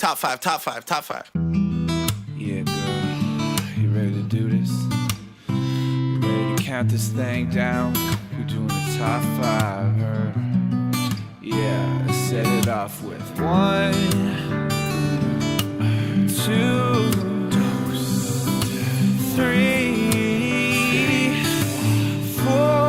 Top five. Yeah, girl. You ready to do this? You ready to count this thing down? We're doing the top 5, her. Yeah, let's set it off with 1, 2, 3, 4.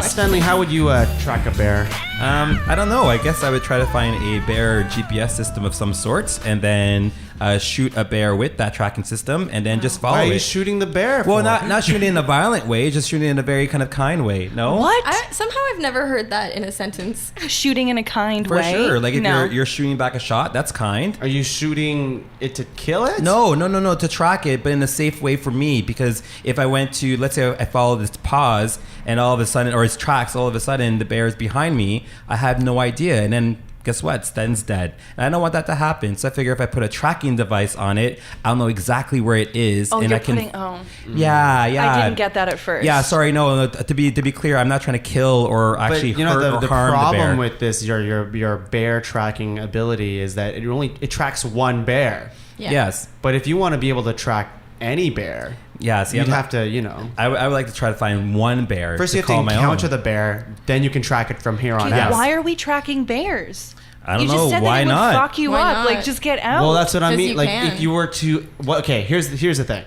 Stenley, how would you track a bear? I don't know. I guess I would try to find a bear GPS system of some sorts and then shoot a bear with that tracking system and then just follow Why are you it. shooting the bear? Well, for? not shooting in a violent way, just shooting in a very kind of kind way. No? What? Somehow I've never heard that in a sentence. Shooting in a kind For way? sure. Like if No. you're shooting back a shot, that's kind. Are you shooting it to kill it? No, to track it, but in a safe way for me. Because if I went to, let's say I follow this pause and all of a sudden, or its tracks, all of a sudden the bear is behind me, I have no idea. And then guess what? Sten's dead. And I don't want that to happen. So I figure if I put a tracking device on it, I'll know exactly where it is. Oh, and you're I can, putting... Yeah. I didn't get that at first. Yeah, sorry, no. To be clear, I'm not trying to kill or actually But you know hurt the or harm the bear. problem with this, your bear tracking ability is that it tracks one bear. Yeah. Yes. But if you want to be able to track any bear, Yeah, see, you'd have to, you know. I would like to try to find one bear First to you have call to my encounter own. the bear, then you can track it from here on Okay, out. why are we tracking bears? I don't You know. just said Why that it not? would fuck you Why up. not? Like, just get out. Well, that's what I 'Cause mean. you Like, can. if you were to, well, okay, here's the thing.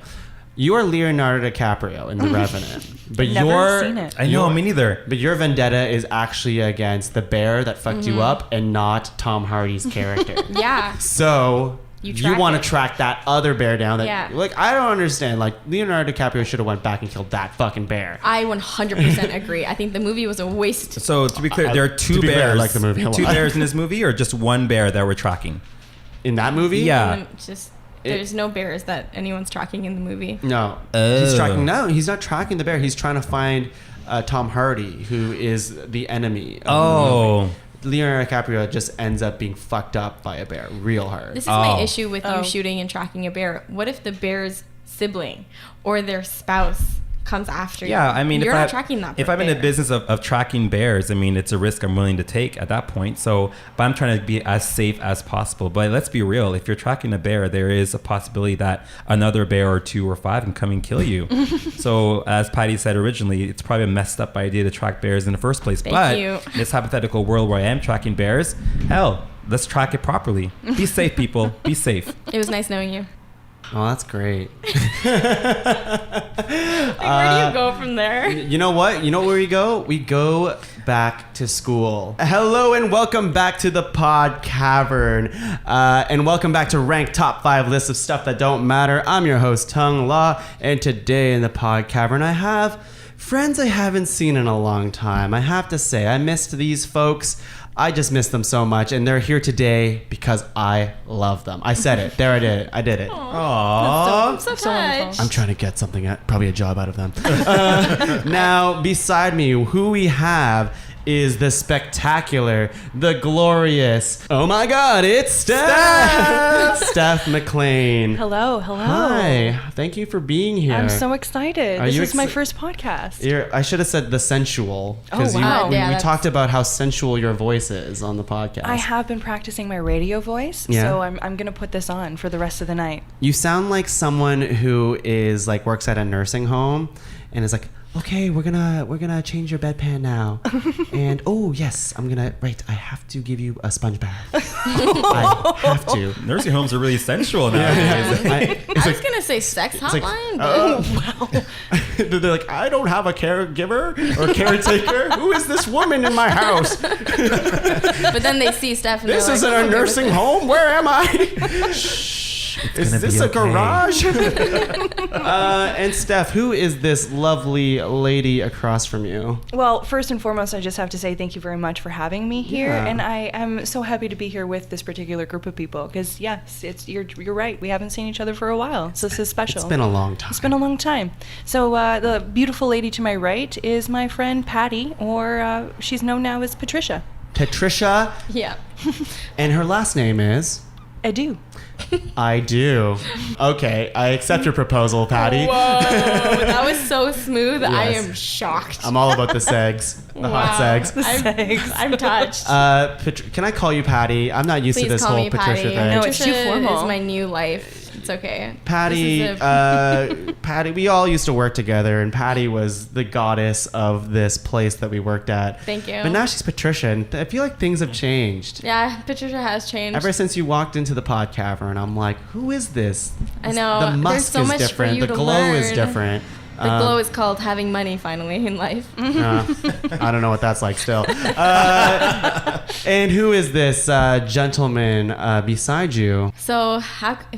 You are Leonardo DiCaprio in The Revenant, but Never seen it. I know, me neither. But your vendetta is actually against the bear that fucked you up, and not Tom Hardy's character. Yeah. So You you track want to it. track that other bear down. That, Yeah. Like, I don't understand. Like, Leonardo DiCaprio should have went back and killed that fucking bear. I 100% agree. I think the movie was a waste. So to be clear, there are two to be fair, I bears. like the movie a Two lot. bears in this movie, or just one bear that we're tracking? In that movie? Yeah. And just there's no bears that anyone's tracking in the movie. No. Oh. He's tracking. No, he's not tracking the bear. He's trying to find Tom Hardy, who is the enemy. Of the movie. Leonardo DiCaprio just ends up being fucked up by a bear real hard. This is my Oh. issue with Oh. you shooting and tracking a bear. What if the bear's sibling or their spouse comes after you? Yeah, I mean, you're if not tracking that. If I'm in the bear. business of tracking bears, I mean, it's a risk I'm willing to take at that point. So, but I'm trying to be as safe as possible. But let's be real: if you're tracking a bear, there is a possibility that another bear or 2 or 5 can come and kill you. So, as Patty said originally, it's probably a messed up idea to track bears in the first place. Thank you. In this hypothetical world where I am tracking bears, hell, let's track it properly. Be safe, people. Be safe. It was nice knowing you. Oh, that's great. Like, where do you go from there? You know what? You know where we go? We go back to school. Hello and welcome back to the Pod Cavern. And welcome back to Rank Top 5 List of Stuff That Don't Matter. I'm your host, Tuong La. And today in the Pod Cavern, I have friends I haven't seen in a long time. I have to say, I missed these folks. I just miss them so much, and they're here today because I love them. I said it. There, I did it. I did it. Aww. I'm so So wonderful. touched. I'm trying to get something, probably a job out of them. Now, beside me, who we have is the spectacular, the glorious, oh my God, it's Steph McLean. Hello. Hi, thank you for being here. I'm so excited. Are This you is my exci- first podcast. I should have said the sensual, because Oh, wow. we Yeah, that's- talked about how sensual your voice is on the podcast. I have been practicing my radio voice, Yeah. so I'm going to put this on for the rest of the night. You sound like someone who is like works at a nursing home and is like, okay, we're gonna change your bedpan now, and oh yes, I have to give you a sponge bath. I have to. Nursing homes are really sensual nowadays. I was gonna say sex hotline, but They're like, I don't have a caregiver or caretaker. Who is this woman in my house? but then they see Steph and This they're isn't like, a "Oh, nursing goodness." home. Where am I? Is gonna this be a okay. garage? And Steph, who is this lovely lady across from you? Well, first and foremost, I just have to say thank you very much for having me here, Yeah. and I am so happy to be here with this particular group of people because yes, you're right. We haven't seen each other for a while, so this is special. It's been a long time. It's been a long time. So the beautiful lady to my right is my friend Patty, or she's known now as Patricia. Patricia, Yeah. and her last name is. Eddu. I do. Okay, I accept your proposal, Patty. Whoa, that was so smooth. I Yes. am shocked. I'm all about the segs, the hot segs. I'm touched. Can I call you Patty? I'm not used to Please this call whole me Patricia Patty. thing. No, it's too Patricia formal. is my new life. It's okay. Patty, This is Patty, we all used to work together, and Patty was the goddess of this place that we worked at. Thank you. But now she's Patricia, and I feel like things have changed. Yeah, Patricia has changed. Ever since you walked into the pod cavern, I'm like, who is this? I know. The There's musk so is much for different. you The to glow is learn. different. The glow is called having money finally in life. I don't know what that's like still. And who is this gentleman beside you? So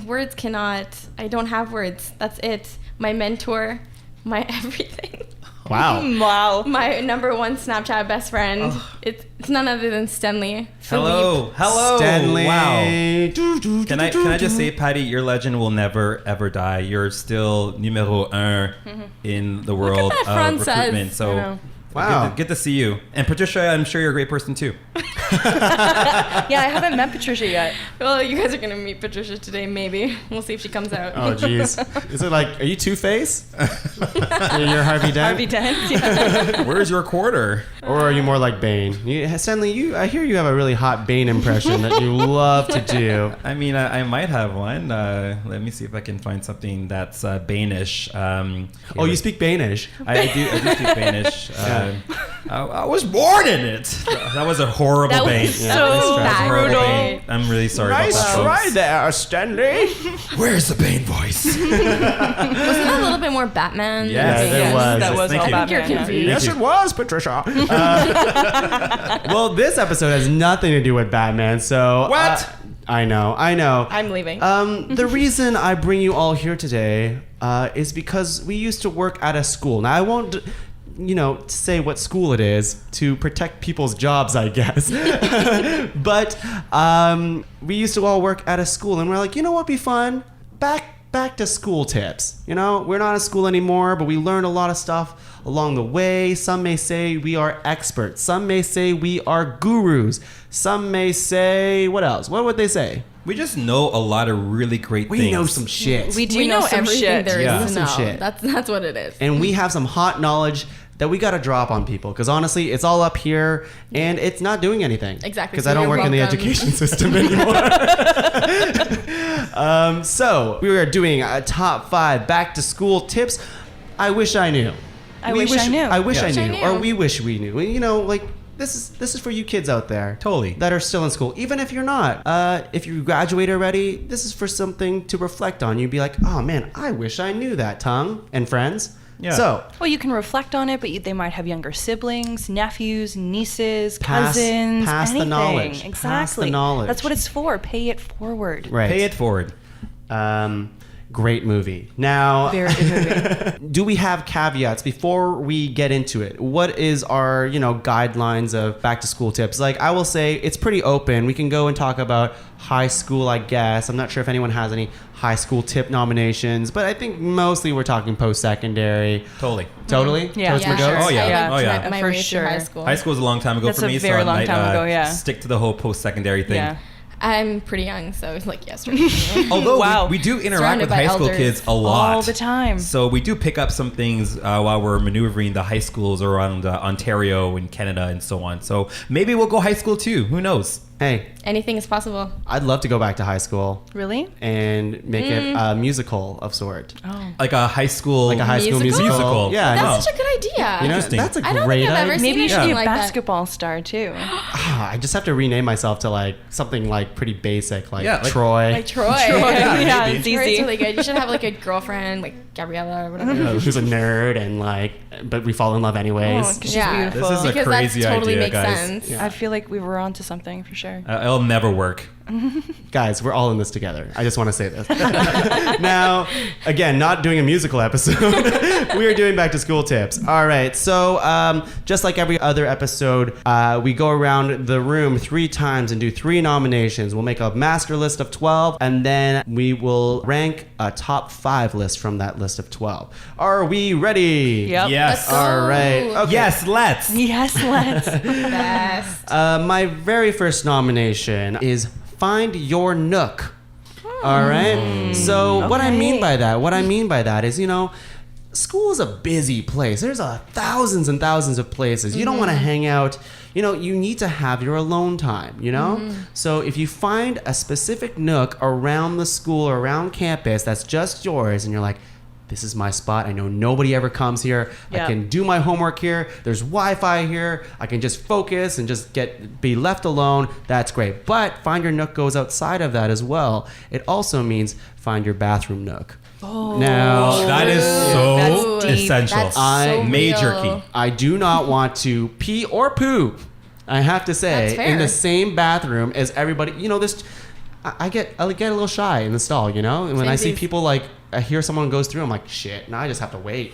words cannot. I don't have words. That's it. My mentor, my everything. Wow. Wow. My number one Snapchat best friend. It's none other than Stenley Philippe. Hello. Stanley. Wow. Can I just say, Patty, your legend will never ever die. You're still numéro un in the world that of front recruitment. says. So I know. Wow. good to see you. And Patricia, I'm sure you're a great person too. Yeah, I haven't met Patricia yet. Well, you guys are gonna meet Patricia today, maybe. We'll see if she comes out. Oh, jeez. Is it like, are you Two-Face? You're Harvey Dent? Harvey Dent. Yeah. Where's your quarter? Or are you more like Bane? Stanley, I hear you have a really hot Bane impression that you love to do. I mean, I might have one. Let me see if I can find something that's Banish. Oh, you speak Banish? I do speak Banish. I was born in it. That was a horrible That was Bane. so that was a horrible brutal. Bane. I'm really sorry about that, folks. there, Stanley. Where's the Bane voice? Wasn't that a little bit more Batman? Yes, than there Bane? was. That was Thank all you. Batman. You're yeah. confused. Yes, it was, Patricia. Well, this episode has nothing to do with Batman, so... What? I know. I'm leaving. The reason I bring you all here today is because we used to work at a school. Now, I won't, say what school it is to protect people's jobs, I guess. But we used to all work at a school, and we're like, you know what would be fun? Back to school tips. We're not in school anymore, but we learned a lot of stuff along the way. Some may say we are experts. Some may say we are gurus. Some may say, what else? What would they say? We just know a lot of really great things. We know some shit. We do we know some everything shit. there is Yeah. to Some know. shit. That's what it is. And we have some hot knowledge that we got to drop on people, because honestly, it's all up here and it's not doing anything. Exactly. Because So I don't you're work in the welcome. education system anymore. So we are doing a top 5 back to school tips. I wish I knew. I wish I knew. I wish Yeah. I Wish I knew. knew. Or we wish we knew. This is for you kids out there. Totally. That are still in school. Even if you're not. If you graduate already, this is for something to reflect on. You'd be like, oh man, I wish I knew that, Tongue and friends. Yeah. So, Well, you can reflect on it, but they might have younger siblings, nephews, nieces, Pass- cousins, pass the anything. knowledge. Exactly. Pass the knowledge. That's what it's for. Pay it forward. right. Pay it forward. Great movie. Now, Very good movie. do we have caveats before we get into it? What is our, guidelines of back to school tips? Like, I will say it's pretty open. We can go and talk about high school, I guess. I'm not sure if anyone has any high school tip nominations, but I think mostly we're talking post-secondary. Totally. Totally? Yeah. Toast my Yeah. goats? Oh, yeah. I Oh, yeah. tried my For way through sure. high school. High school was a long time ago That's for a me, very so I long might time ago, yeah. stick to the whole post-secondary thing. Yeah. I'm pretty young, so it's like yesterday. Although Wow. we do interact Surrounded with by high school elders. kids a lot. All the time. So we do pick up some things while we're maneuvering the high schools around Ontario and Canada and so on. So maybe we'll go high school too. Who knows? Hey, Anything is possible. I'd love to go back to high school Really? and make it a musical of sort. Oh. Like a high school, Like a high school Musical? musical. Yeah, That's no. such a good idea. Interesting. That's a I don't great think I've idea. ever Maybe seen you should be anything a like that. basketball star too. I just have to rename myself to like something like pretty basic, like Yeah, like- Troy. Like Troy. Yeah, maybe. it's Troy's easy. really good. You should have like a girlfriend, like Gabriella or whatever. Who's a nerd and but we fall in love anyways. Oh, 'cause she's Yeah. beautiful. This is a Because crazy that totally idea, makes guys. sense. Yeah. I feel like we were onto something for sure. It'll never work. Guys, we're all in this together. I just want to say this. Now, again, not doing a musical episode. We are doing back to school tips. All right. So, just like every other episode, we go around the room 3 times and do 3 nominations. We'll make a master list of 12, and then we will rank a top 5 list from that list of 12. Are we ready? Yep. Yes. Let's go. All right. Okay. Yes, let's. Yes, let's. Best. My very first nomination is Find Your Nook All right. So what I mean Okay. by that is, school is a busy place. There's thousands and thousands of places. You don't want to hang out. You need to have your alone time, So if you find a specific nook around the school or around campus that's just yours and you're like, this is my spot. I know nobody ever comes here. Yeah. I can do my homework here. There's Wi-Fi here. I can just focus and just be left alone. That's great. But find your nook goes outside of that as well. It also means find your bathroom nook. Now, That is That's so deep. essential. That's so Major real. key. I do not want to pee or poo. I have to say, That's fair. in the same bathroom as everybody. This, I get a little shy in the stall. And when I see Samesies. people I hear someone goes through, I'm like, shit. Now I just have to wait.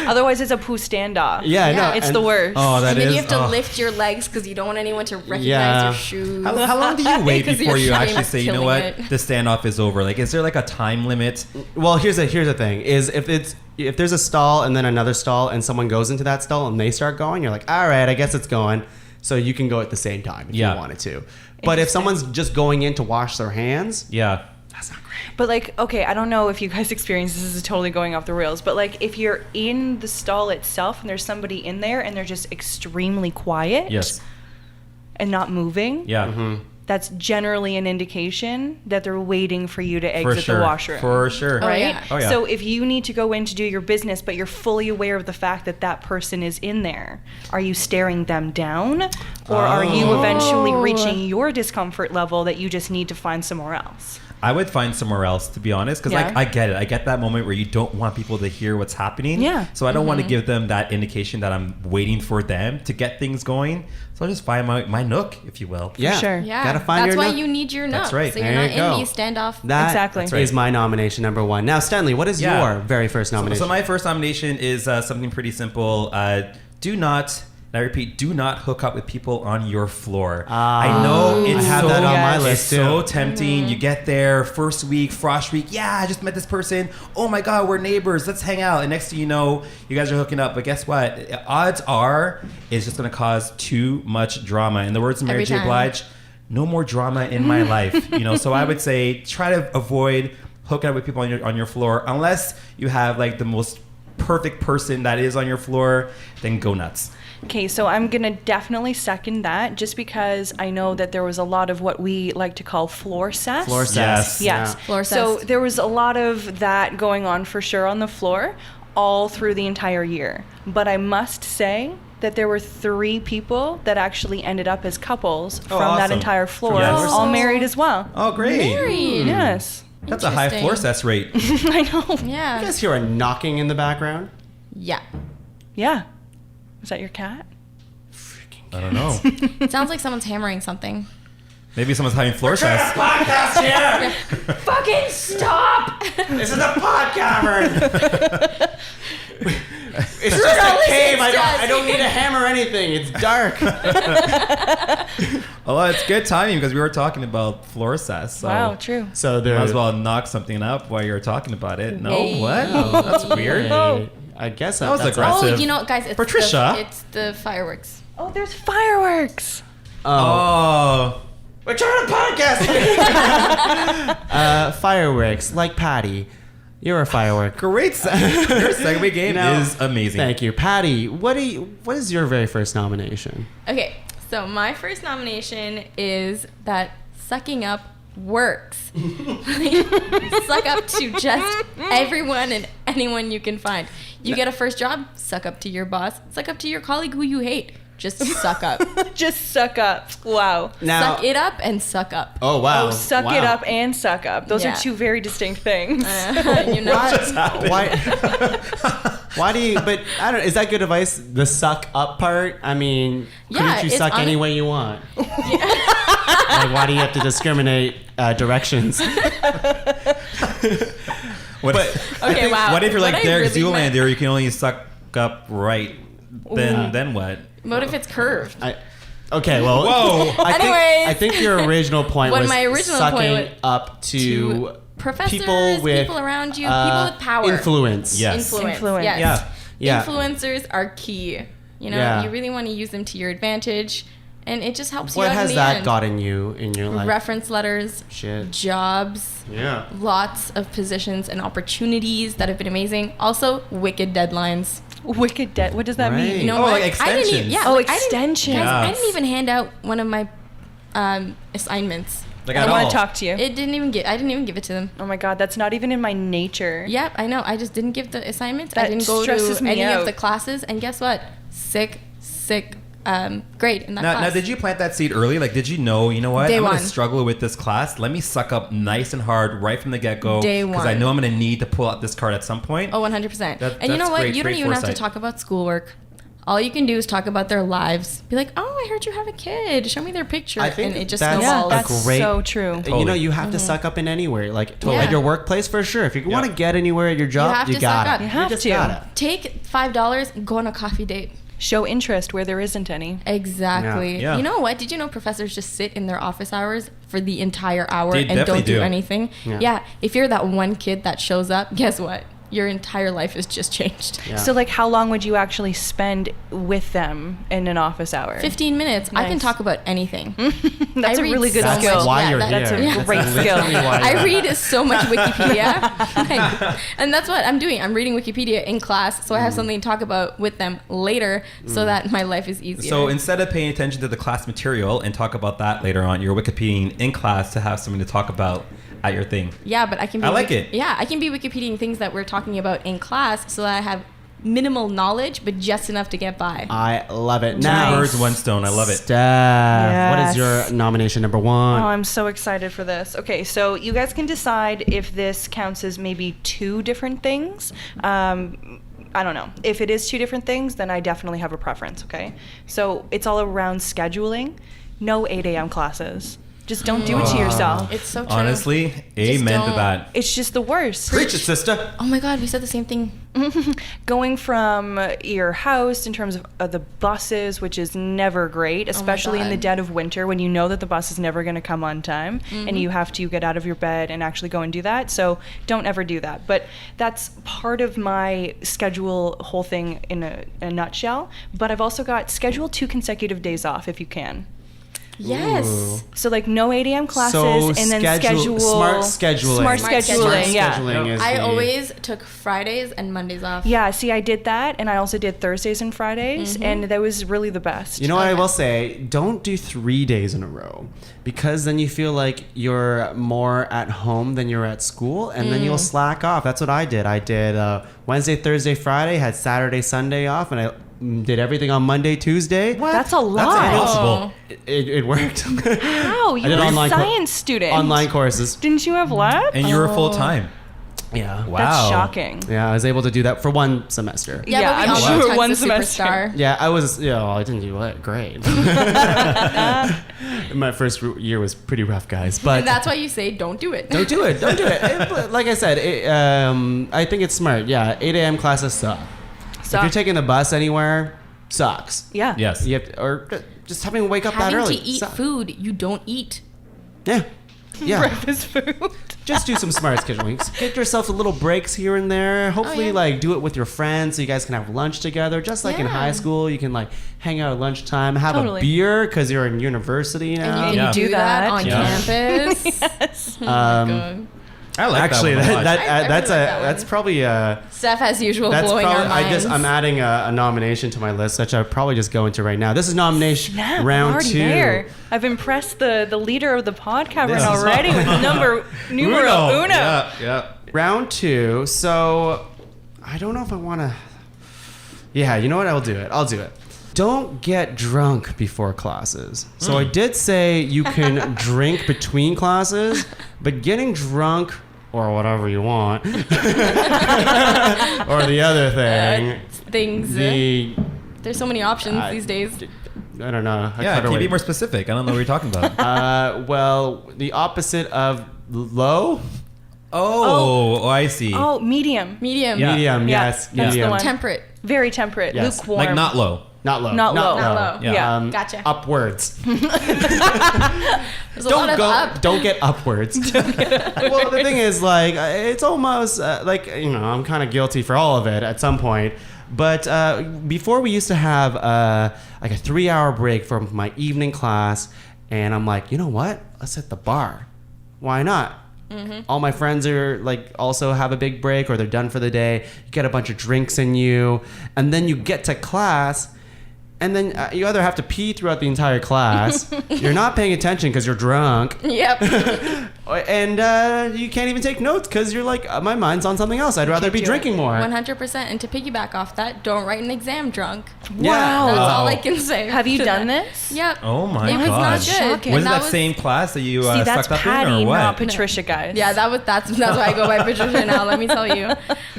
Otherwise, it's a poo standoff. Yeah, no, It's and- the worst. Oh, that And then is. you have to oh. lift your legs because you don't want anyone to recognize Yeah. your shoes. How long do you wait 'Cause before your you shame actually is say, you know killing what, it. the standoff is over? Like, is there like a time limit? Well, here's the thing: is if there's a stall and then another stall and someone goes into that stall and they start going, you're like, all right, I guess it's going. So you can go at the same time if Yeah. you wanted to. But if someone's just going in to wash their hands, Yeah. that's not great. But okay, I don't know if you guys experience this. Is totally going off the rails. But if you're in the stall itself and there's somebody in there and they're just extremely quiet Yes. and not moving, Yeah. that's generally an indication that they're waiting for you to For exit sure. the washroom. For sure. Oh, Right? yeah. Oh, yeah. So if you need to go in to do your business, but you're fully aware of the fact that that person is in there, are you staring them down? Or are you eventually Oh. reaching your discomfort level that you just need to find somewhere else? I would find somewhere else, to be honest, because Yeah. I get it. I get that moment where you don't want people to hear what's happening. Yeah. So I don't want to give them that indication that I'm waiting for them to get things going. So I'll just find my nook, if you will. Yeah, sure. Yeah, Gotta find that's your why nook. you need your nook. That's right. So you're There not you go. in these standoff. That Exactly. is That's right. my nomination number one. Now, Stanley, what is Yeah. your very first nomination? So my first nomination is something pretty simple. Do not, and I repeat, do not hook up with people on your floor. I know it's I have so, that on my Yes. list it's too. so tempting. You get there, first week, frosh week. Yeah, I just met this person. Oh my God, we're neighbors. Let's hang out. And next thing you know, you guys are hooking up. But guess what? Odds are it's just going to cause too much drama. In the words of Mary Every J. time. Blige, no more drama in my life. So I would say try to avoid hooking up with people on your floor unless you have like the most perfect person that is on your floor. Then go nuts. Okay, so I'm going to definitely second that just because I know that there was a lot of what we like to call floor cess. Floor cess. Yes. Yes. Floor So cess. there was a lot of that going on for sure on the floor all through the entire year. But I must say that there were 3 people that actually ended up as couples from that awesome. entire floor, Yes. all married as well. Oh, great. Married. Yes. That's a high Interesting. floor cess rate. I know. You Yeah. guys hear a knocking in the background? Yeah. Yeah. Is that your cat? I don't know. It sounds like someone's hammering something. Maybe someone's having floor cess. Podcast here. Fucking stop! This is a pod cavern. It's just all a listen cave. to us. I don't need to hammer anything. It's dark. Oh, well, it's good timing because we were talking about floor cess. So Wow, true. So Might there. as well knock something up while you're talking about it. No, Hey. what? Oh, that's weird. I guess That was that's aggressive. Oh, you know, guys, it's Patricia? it's the fireworks. Oh, there's fireworks. Oh, We're trying to podcast. Fireworks, like Patty. You're a firework. great. Your segue game Now- is amazing. Thank you, Patty. What is your very first nomination? Okay, so my first nomination is that sucking up works. Suck up to just everyone and anyone you can find. You get a first job, suck up to your boss. Suck up to your colleague who you hate. Just suck up. Just suck up. Wow. Now, Suck it up and suck up. oh wow, Oh, suck wow. it up and suck up. Those Yeah. are 2 very distinct things. You know? Why? Why do you? But I don't. Is that good advice? The suck up part. I mean, Yeah, couldn't you it's suck any way you want? Like, why do you have to discriminate directions? What, Okay, wow. What if you're What like I Derek really meant- Zoolander? You can only suck up right. Then what? What if it's curved? Okay, well, Whoa. Anyways. I think your original point What was my original sucking point was up to professors, people with around you, people with power. influence. Yes. Influence. Yes. Yeah. Yeah. Influencers are key. You know, Yeah. you really want to use them to your advantage. And it just helps you What out has in the that end. gotten you in your life? Reference letters, Shit. jobs, Yeah. lots of positions and opportunities that have been amazing. Also, wicked deadlines. Wicked debt. What does that Right. mean? You know Oh, what? like I didn't even, extensions. yeah, Oh, like, I didn't- extensions. guys, I Yes. didn't even hand out one of my assignments. Like I at want all. to talk to you. I didn't even give it to them. Oh my God, that's not even in my nature. Yep, I know. I just didn't give the assignments. I That didn't go stresses to me any out. of the classes. And guess what? Sick grade in that Now, class. did you plant that seed early? Like, did you know what? Day I'm going one. to struggle with this class. Let me suck up nice and hard right from the get-go. Day Because I one. know I'm going to need to pull out this card at some point. Oh, 100%. That- And you know that's what? great- You don't great even have foresight. to talk about schoolwork. All you can do is talk about their lives. Be like, oh, I heard you have a kid. Show me their picture. I think and it just that's snowballs. Yeah, that's great- so true. You know, Totally. you have to suck up in anywhere. Like, Totally. at your workplace, for sure. If you want to get anywhere at your job, have you to suck gotta. up. You have just to. gotta. Take $5 and go on a coffee date. Show interest where there isn't any. Exactly. Yeah. You know what? Did you know professors just sit in their office hours for the entire hour They and definitely don't do do. anything? Yeah. Yeah. If you're that one kid that shows up, guess what? Your entire life has just changed. Yeah. So, like, how long would you actually spend with them in an office hour? 15 minutes. I can Nice. talk about anything. That's I a read really good so skill. much. why Yeah, you're that's here. a yeah. great skill. literally why I you're read so much Wikipedia. And that's what I'm doing. I'm reading Wikipedia in class so I have something to talk about with them later so that my life is easier. So instead of paying attention to the class material and talk about that later on, you're Wikipediaing in class to have something to talk about at your thing. yeah, but I can be I like it. Yeah, I can be Wikipediaing things that we're talking about in class so that I have minimal knowledge but just enough to get by. I love it. Two Now, birds, one stone. I love it. Steph, what is Yes. your nomination number one? Oh, I'm so excited for this. Okay, so you guys can decide if this counts as maybe two different things. I don't know. If it is two different things, then I definitely have a preference, okay? So it's all around scheduling. No 8 a.m. classes. Just don't do it to yourself. It's so true. Honestly, amen to don't. that. It's just the worst. Preach it, sister. Oh my god, we said the same thing. Going from your house in terms of the buses, which is never great, especially in the God. dead of winter when you know that the bus is never going to come on time and you have to get out of your bed and actually go and do that. So don't ever do that. But that's part of my schedule whole thing in a nutshell. But I've also got schedule 2 consecutive days off if you can. Yes. So like no 8 a.m. classes and then schedule smart scheduling. Smart Smart scheduling, scheduling. yeah. Scheduling is I the- always took Fridays and Mondays off. Yeah, see, I did that, and I also did Thursdays and Fridays, and that was really the best. You know what I will say? Don't do 3 days in a row because then you feel like you're more at home than you're at school, and then you'll slack off. That's what I did. I did Wednesday, Thursday, Friday, had Saturday, Sunday off, and I did everything on Monday, Tuesday. That's a lot. impossible. It worked. How? You I did were a online science student. online courses. Didn't you have lab? And you were full time. Yeah. Wow. That's shocking. Yeah, I was able to do that for one semester. Yeah, Yeah, but we I'm all know sure Tug's one a semester. superstar. Yeah, I was. Yeah, well, I didn't do it great. My first year was pretty rough, guys. But And that's why you say don't do it. don't do it. Don't do it. But like I said, I think it's smart. Yeah, 8 a.m. classes suck. If you're taking the bus anywhere, sucks. Yeah. Yes. You have to, or just having to wake up that Having early. to eat suck. food you don't eat. Yeah. Yeah. Breakfast food. Just do some smart scheduling. Get yourself a little breaks here and there. Hopefully, yeah. like, do it with your friends so you guys can have lunch together. Just like in Yeah. high school, you can, like, hang out at lunchtime, have Totally. a beer because you're in university now. And you Yeah. can do Do that that. on Yeah. campus. Yes. Oh my God. I like Actually, that one a lot. I really that's like that that's one. probably Steph, as usual, that's blowing probably our minds. I'm adding a nomination to my list, which I'll probably just go into right now. This is nomination Snap, round I'm already 2. there. I've impressed the leader of the podcast This is- already with numero uno. Yeah. Round 2. So I don't know if I want to. Yeah, you know what? I'll do it. Don't get drunk before classes. So I did say you can drink between classes, but getting drunk or whatever you want, or the other thing, Things. the There's so many options these days. I don't know. I Yeah, cut can you away. be more specific? I don't know what you're talking about. Well, the opposite of low, Oh, I see. Oh, medium. Medium. Yeah. medium. Yeah, Yes, that's the medium. one. Temperate. Very temperate. Yes. Lukewarm. Like not low. Not low. Not low. Not low. Yeah. Gotcha. Upwards. There's a lot of up. Don't get upwards. Well, the thing is, like, it's almost like, you know, I'm kind of guilty for all of it at some point. But before we used to have like a 3-hour break from my evening class, and I'm like, you know what? Let's hit the bar. Why not? All my friends are like also have a big break, or they're done for the day. You get a bunch of drinks in you, and then you get to class. And then you either have to pee throughout the entire class, you're not paying attention because you're drunk, Yep. and you can't even take notes because you're like, my mind's on something else. I'd rather be do drinking more. 100%. And to piggyback off that, don't write an exam drunk. Yeah. That's Oh. all I can say. Have you to done that. this? Yep. Oh my It was God. not good. Shocking. Was it And that same class that you See, that's sucked up in, Patty, or what? not Patricia, guys. Yeah, that's why I go by Patricia now. Let me tell you.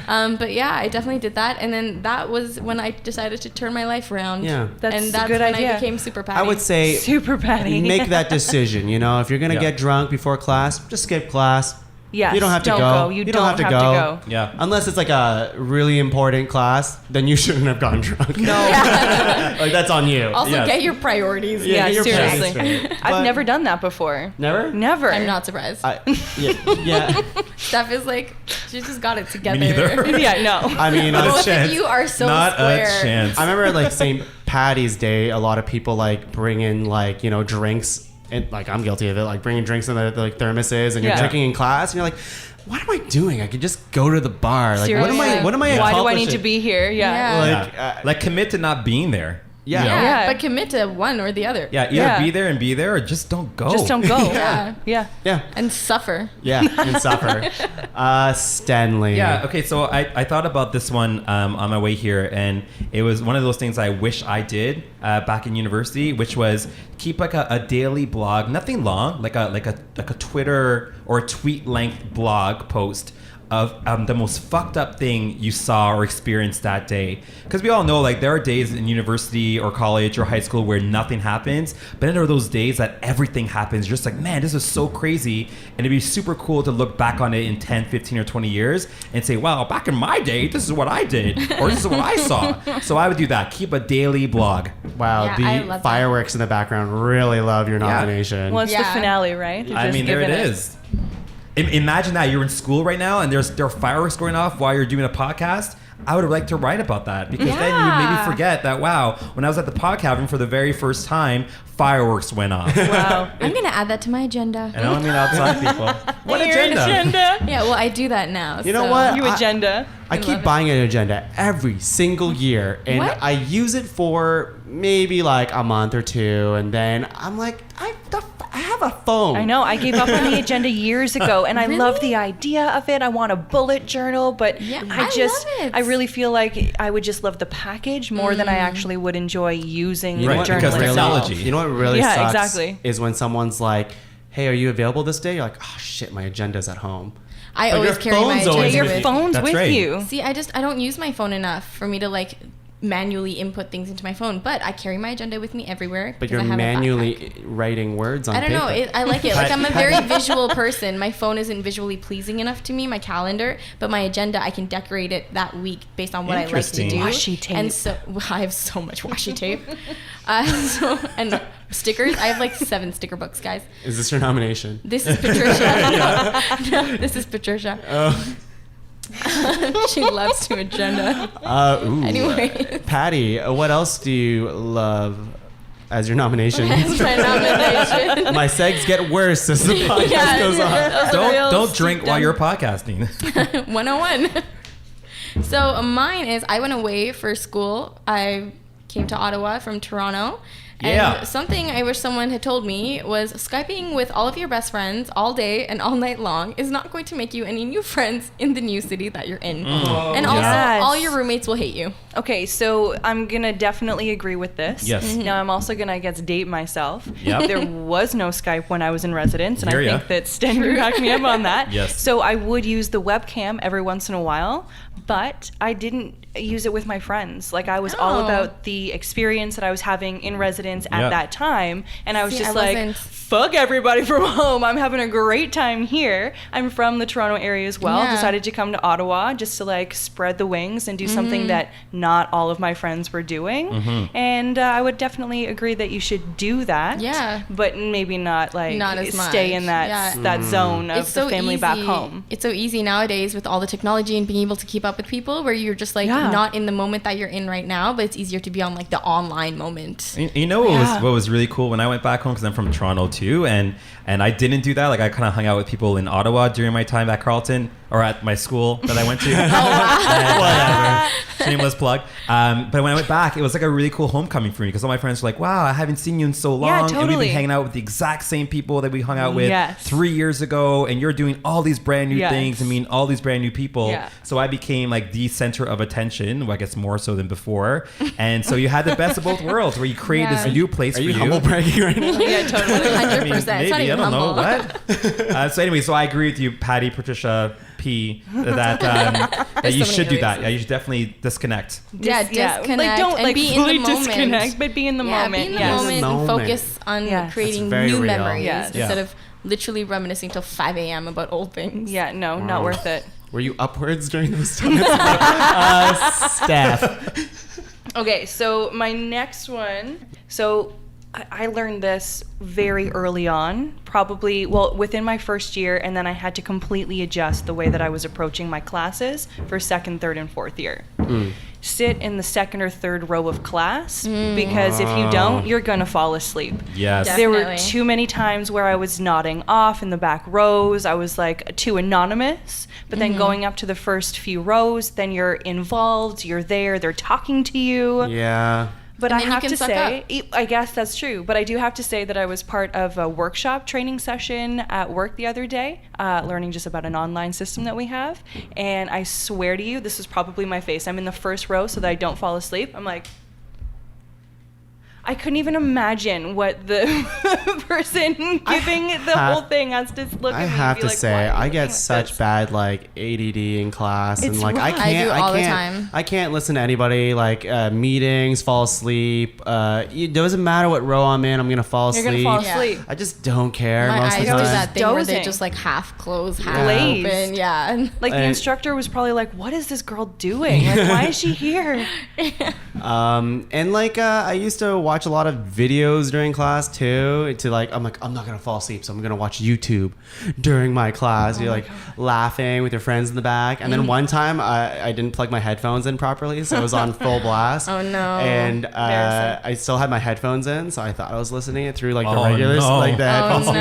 But yeah, I definitely did that, and then that was when I decided to turn my life around. Yeah. That's and a that's good when idea. I became super Patty. I would say Super Patty. make that decision. You know, if you're gonna Yeah. get drunk before class, just skip class. Yes, You don't have to don't go. go. You don't don't have to have go. to go. Yeah. Unless it's like a really important class, then you shouldn't have gotten drunk. No. Like, that's on you. Also, Yes. get your priorities. Yeah, get your seriously. priorities straight. I've But- never done that before. Never? Never. I'm not surprised. Yeah. Steph is like, she just got it together. Me neither. Yeah, no. I mean, Not a Both of chance. you are so Not square. a chance. I remember like St. Patty's Day, a lot of people like bring in like, you know, drinks, and like I'm guilty of it, like bringing drinks in the like thermoses, and you're Yeah. drinking in class, and you're like, what am I doing? I could just go to the bar. Like, Seriously. what am I Why do I accomplishing? need to be here? Yeah. Yeah. Like, Yeah. Like commit to not being there. Yeah. You know? Yeah, Yeah. but commit to one or the other. Yeah, either Yeah. be there or just don't go. Just don't go. Yeah. Yeah. Yeah. And suffer. Yeah. And suffer. Stanley. Yeah, okay, so I thought about this one on my way here, and it was one of those things I wish I did back in university, which was keep like a daily blog, nothing long, like a Twitter or a tweet length blog post of the most fucked up thing you saw or experienced that day. Because we all know, like, there are days in university or college or high school where nothing happens, but then there are those days that everything happens. You're just like, man, this is so crazy. And it'd be super cool to look back on it in 10, 15, or 20 years and say, wow, back in my day, this is what I did, or this is what I saw. So I would do that. Keep a daily blog. Wow. Yeah, I love The that. fireworks in the background really love your nomination. Well, it's the Yeah. finale, right? They're I just mean, there it giving is. Imagine that you're in school right now and there are fireworks going off while you're doing a podcast. I would like to write about that, because then you would maybe Yeah. forget that, wow, when I was at the podcast for the very first time, fireworks went off. Wow. I'm going to add that to my agenda. And I don't mean outside people. What agenda? Yeah, well, I do that now. You know so- what? Your agenda. I love keep it. buying an agenda every single year, and What? I use it for maybe like a month or two, and then I'm like, I have a phone. I know. I gave up on the agenda years ago, and I Really? love the idea of it. I want a bullet journal, but Yeah, I I just, love it. I really feel like I would just love the package more than I actually would enjoy using You know the what? journal Because itself. technology. You know what really Yeah, sucks exactly. is when someone's like, hey, are you available this day? You're like, oh shit, my agenda's at home. I But always your carry my phone's agenda always Your with you. phone's That's with right. you. See, I don't use my phone enough for me to like manually input things into my phone, but I carry my agenda with me everywhere. But because you're I have a backpack. manually writing words on I don't paper. know. I like it. Like, I'm a very visual person. My phone isn't visually pleasing enough to me, my calendar, but my agenda, I can decorate it that week based on what I like to Interesting. do. Washi tape. And so I have so much washi tape. And stickers. I have like 7 sticker books, guys. Is this your nomination? This is Patricia. No, this is Patricia. Oh. She loves to agenda. Ooh. Anyway. Patty, what else do you love as your nomination? That's my nomination. My segs get worse as the podcast Yeah, goes on. Don't drink while you're podcasting. 101. So mine is, I went away for school. I came to Ottawa from Toronto. And Yeah. something I wish someone had told me was Skyping with all of your best friends all day and all night long is not going to make you any new friends in the new city that you're in. And also, Yes. all your roommates will hate you. Okay, so I'm gonna definitely agree with this. Yes. Mhm. Now I'm also gonna, I guess, date myself. Yep. There was no Skype when I was in residence, and Hear I ya. think that Sten would back me up on that. Yes. So I would use the webcam every once in a while, but I didn't use it with my friends. Like, I was all Oh. about the experience that I was having in residence residence at Yeah. that time, and I was See, just I like, wasn't- fuck everybody from home. I'm having a great time here. I'm from the Toronto area as well. Yeah. Decided to come to Ottawa just to like spread the wings and do something that not all of my friends were doing. And I would definitely agree that you should do that. Yeah. But maybe not like Not as stay much. in that Yeah. that zone of the family back home. It's so easy nowadays with all the technology and being able to keep up with people where you're just like Yeah. not in the moment that you're in right now, but it's easier to be on like the online moment. You know what Yeah. was really cool when I went back home, because I'm from Toronto too, and I didn't do that. Like I kind of hung out with people in Ottawa during my time at Carleton or at my school that I went to. Whatever. Shameless plug. But when I went back, it was like a really cool homecoming for me, because all my friends were like, "Wow, I haven't seen you in so long, Yeah, and we've totally. been hanging out with the exact same people that we hung out with Yes. 3 years ago, and you're doing all these brand new Yes. things. I mean, all these brand new people." Yeah. So I became like the center of attention. Well, I guess more so than before. And so you had the best of both worlds, where you created Yeah. this new place Are for you you. humble bragging right now? Yeah, totally. 100%. I mean, It's not maybe, even I don't know humble. what. So anyway, so I agree with you, Patty, Patricia, P, that that you so should many do that. reasons. Yeah, you should definitely disconnect. Yeah, disconnect Like don't and like be in fully the moment. disconnect, but be in the Yeah, moment. be in the Yes. moment and Moment. focus on Yes. creating That's very new real. memories Yes. instead Yeah. of literally reminiscing till 5 a.m. about old things. Yeah, no, not Wow. worth it. Were you upwards during those times? Steph. Okay, so my next one. So I learned this very early on, probably, well, within my first year, and then I had to completely adjust the way that I was approaching my classes for second, third, and fourth year. Sit in the second or third row of class, because if you don't, you're going to fall asleep. Yes. Yeah. There were Definitely. too many times where I was nodding off in the back rows. I was like too anonymous. But then going up to the first few rows, then you're involved, you're there, they're talking to you. Yeah. But And I then you have can to suck say, up. I guess that's true. But I do have to say that I was part of a workshop training session at work the other day, learning just about an online system that we have. And I swear to you, this is probably my face. I'm in the first row so that I don't fall asleep. I'm like, I couldn't even imagine what the person giving the whole thing has to look at I me have and be to like, say, "Why are you I looking get like such this?" bad like ADD in class, It's and like I rough. can't, I do all the can't, time. I can't listen to anybody like meetings, fall asleep. It doesn't matter what row I'm in, I'm gonna fall You're asleep. gonna fall Yeah. asleep. I just don't care My most eyes of do the time. that thing where they Dozing. just like half close, half Glaze. open. Yeah. Like the And- instructor was probably like, "What is this girl doing? Like, why is she here?" And like I used to watch a lot of videos during class too. To like, I'm not gonna fall asleep, so I'm gonna watch YouTube during my class. You're like laughing with your friends in the back. And then one time I didn't plug my headphones in properly, so it was on full blast. Oh, no. And Embarrassing. I still had my headphones in, so I thought I was listeing it through like the Oh, regular, no. like the headphone Oh, speaker.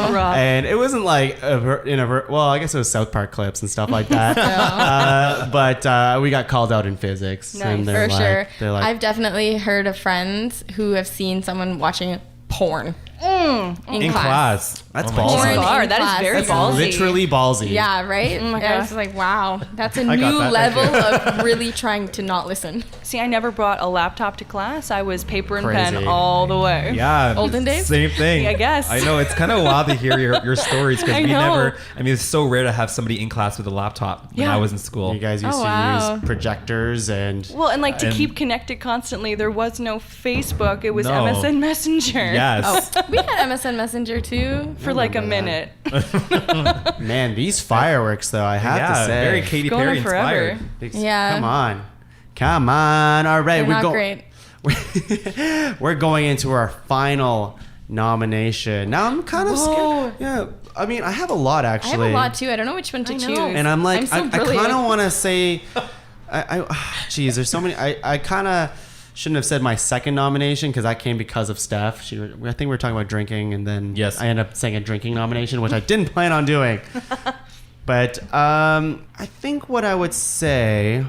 no. Rough. And it wasn't like well, I guess it was South Park clips and stuff like that. But we got called out in physics. Nice. And they're For like, sure. They're like, I've definitely heard of friends who have seen someone watching porn In class. That's my ballsy. God. Porn Far. in That is class. very that's ballsy. literally ballsy. Yeah, right? Oh my I was God. like, wow, that's a I got new that. level of really trying to not listen. See, I never brought a laptop to class. I was paper and Crazy. pen all the way. Yeah. Olden days? Same thing. I guess. I know. It's kind of wild to hear your stories, because I we know. never, I mean, it's so rare to have somebody in class with a laptop when Yeah. I was in school. You guys used Oh, to wow. use projectors and Well, and like to And- keep connected constantly, there was no Facebook. It was No. MSN Messenger. Yes. We had MSN Messenger too. For like a remember minute. man, these fireworks though, I have yeah, to say. very Katy Going on Perry forever. inspired. Yeah. Come on. All right, They're not great. We're going into our final nomination. Now I'm kind of Whoa. scared. Yeah, I mean, I have a lot I actually. have a lot too. I don't know which one to I know. choose. And I'm like, so I brilliant. kind of want to say, geez, there's so many. I kind of shouldn't have said my second nomination because that came because of Steph. I think we were talking about drinking, and then Yes. I ended up saying a drinking nomination, which I didn't plan on doing. But I think what I would say,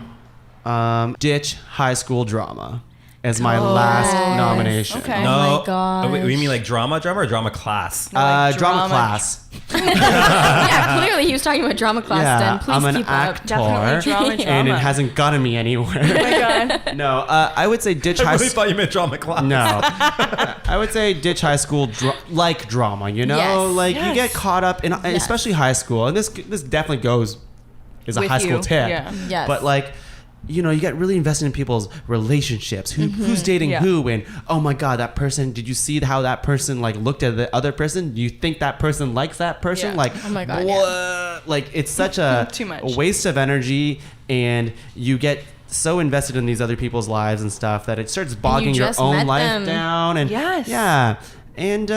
ditch high school drama as my last Yes. nomination. Okay. No. Oh my gosh. Wait, you mean like drama or drama class? Like drama drama. class. Yeah, clearly he was talking about drama class. Then please I'm an keep actor, Definitely drama, and it drama. hasn't gotten me anywhere. Oh my God. No, I would say ditch I high really school. thought you meant drama class. No, I would say ditch high school like drama. You know, Yes. like you Yes. get caught up in, especially high school, and this definitely goes as a With high school you, tip. yeah. Yes. But like, you know, you get really invested in people's relationships. Who's dating Yeah. who? And oh my God, that person, did you see how that person like looked at the other person? Do you think that person likes that person? Yeah. Like, Oh my God, what? Like, it's such a, Too much. a waste of energy, and you get so invested in these other people's lives and stuff that it starts bogging your just own met life them. down. And Yes. yeah. And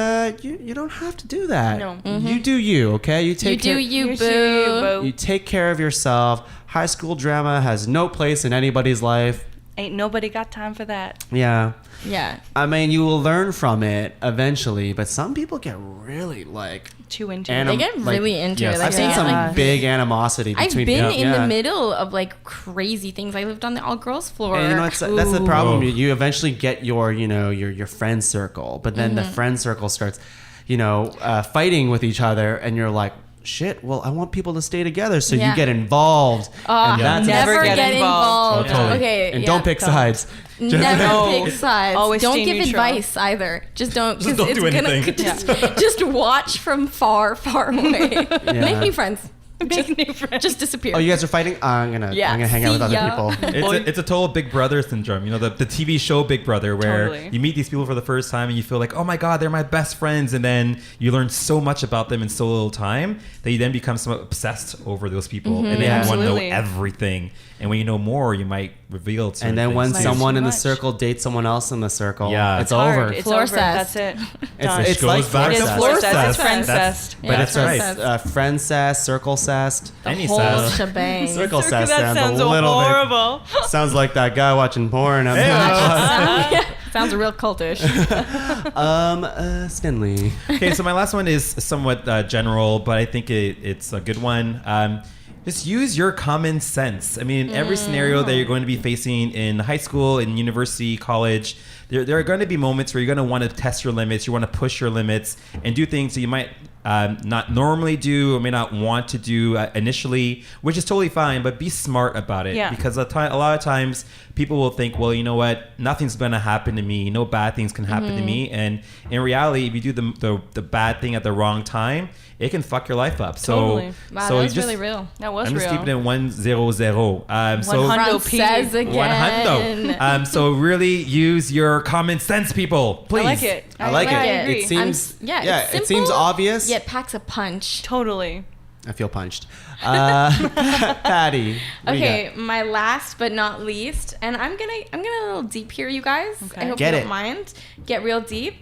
you don't have to do that. No. You do you, okay? You You take do care. you, You boo. do you, boo. You take care of yourself. High school drama has no place in anybody's life. Ain't nobody got time for that. Yeah. Yeah. I mean, you will learn from it eventually, but some people get really like Too into And They I'm- get like, really into yes. it. Like, I've they seen get, some like, big animosity I've between been people. in Yeah. the middle of like crazy things. I lived on the all girls floor. And you know that's the Ooh. problem. Whoa. You eventually get your your friend circle, but then the friend circle starts, fighting with each other, and you're like, shit. Well, I want people to stay together, so Yeah. you get involved, and that's Never get involved. Oh, totally. Okay. and yeah. don't pick sides. Never No. pick sides. Always don't stay give neutral. advice either. Just don't. Just don't it's do gonna, anything. Just watch from far, far away. Make new friends. Make new friends. Just disappear. Oh, you guys are fighting? I'm gonna Yeah. hang out with See other ya. people. It's a total Big Brother syndrome. You know, the TV show Big Brother, where Totally. you meet these people for the first time and you feel like, oh my God, they're my best friends. And then you learn so much about them in so little time that you then become somewhat obsessed over those people. And then Yeah. you want to know Absolutely. everything. And when you know more, you might reveal certain And then when things. Like, someone too in the much. circle dates someone else in the circle, Yeah. it's hard. over. It's Floor over. cess. That's it. It's- Done. it's goes like back It is to floor floor cess. It's cess. friend That's- cest. But Yeah, it's that's right. friend cest, circle cest. Any whole says. shebang. Circle cest That sounds a little horrible. bit. Sounds like that guy watching porn. Sounds real cultish. Stenley. Okay, so my last one is somewhat general, but I think it's a good one. Just use your common sense. I mean, in every scenario that you're going to be facing in high school, in university, college, there are going to be moments where you're going to want to test your limits. You want to push your limits and do things that you might not normally do or may not want to do initially, which is totally fine, but be smart about it. Yeah. Because a lot of times people will think, well, you know what? Nothing's going to happen to me. No bad things can happen to me. And in reality, if you do the bad thing at the wrong time, it can fuck your life up. Totally. Wow, So that you was just, really real. That was I'm just real. keeping it 100. So Hundo P. Says again. 100. So really use your common sense, people. Please. I like it. I like I it. agree. It seems it's it seems simple, obvious. Yet packs a punch. Totally. I feel punched. Patty. what do you Okay, my last but not least, and I'm gonna a little deep here, you guys. Okay. I hope Get you it. don't mind. Get real deep.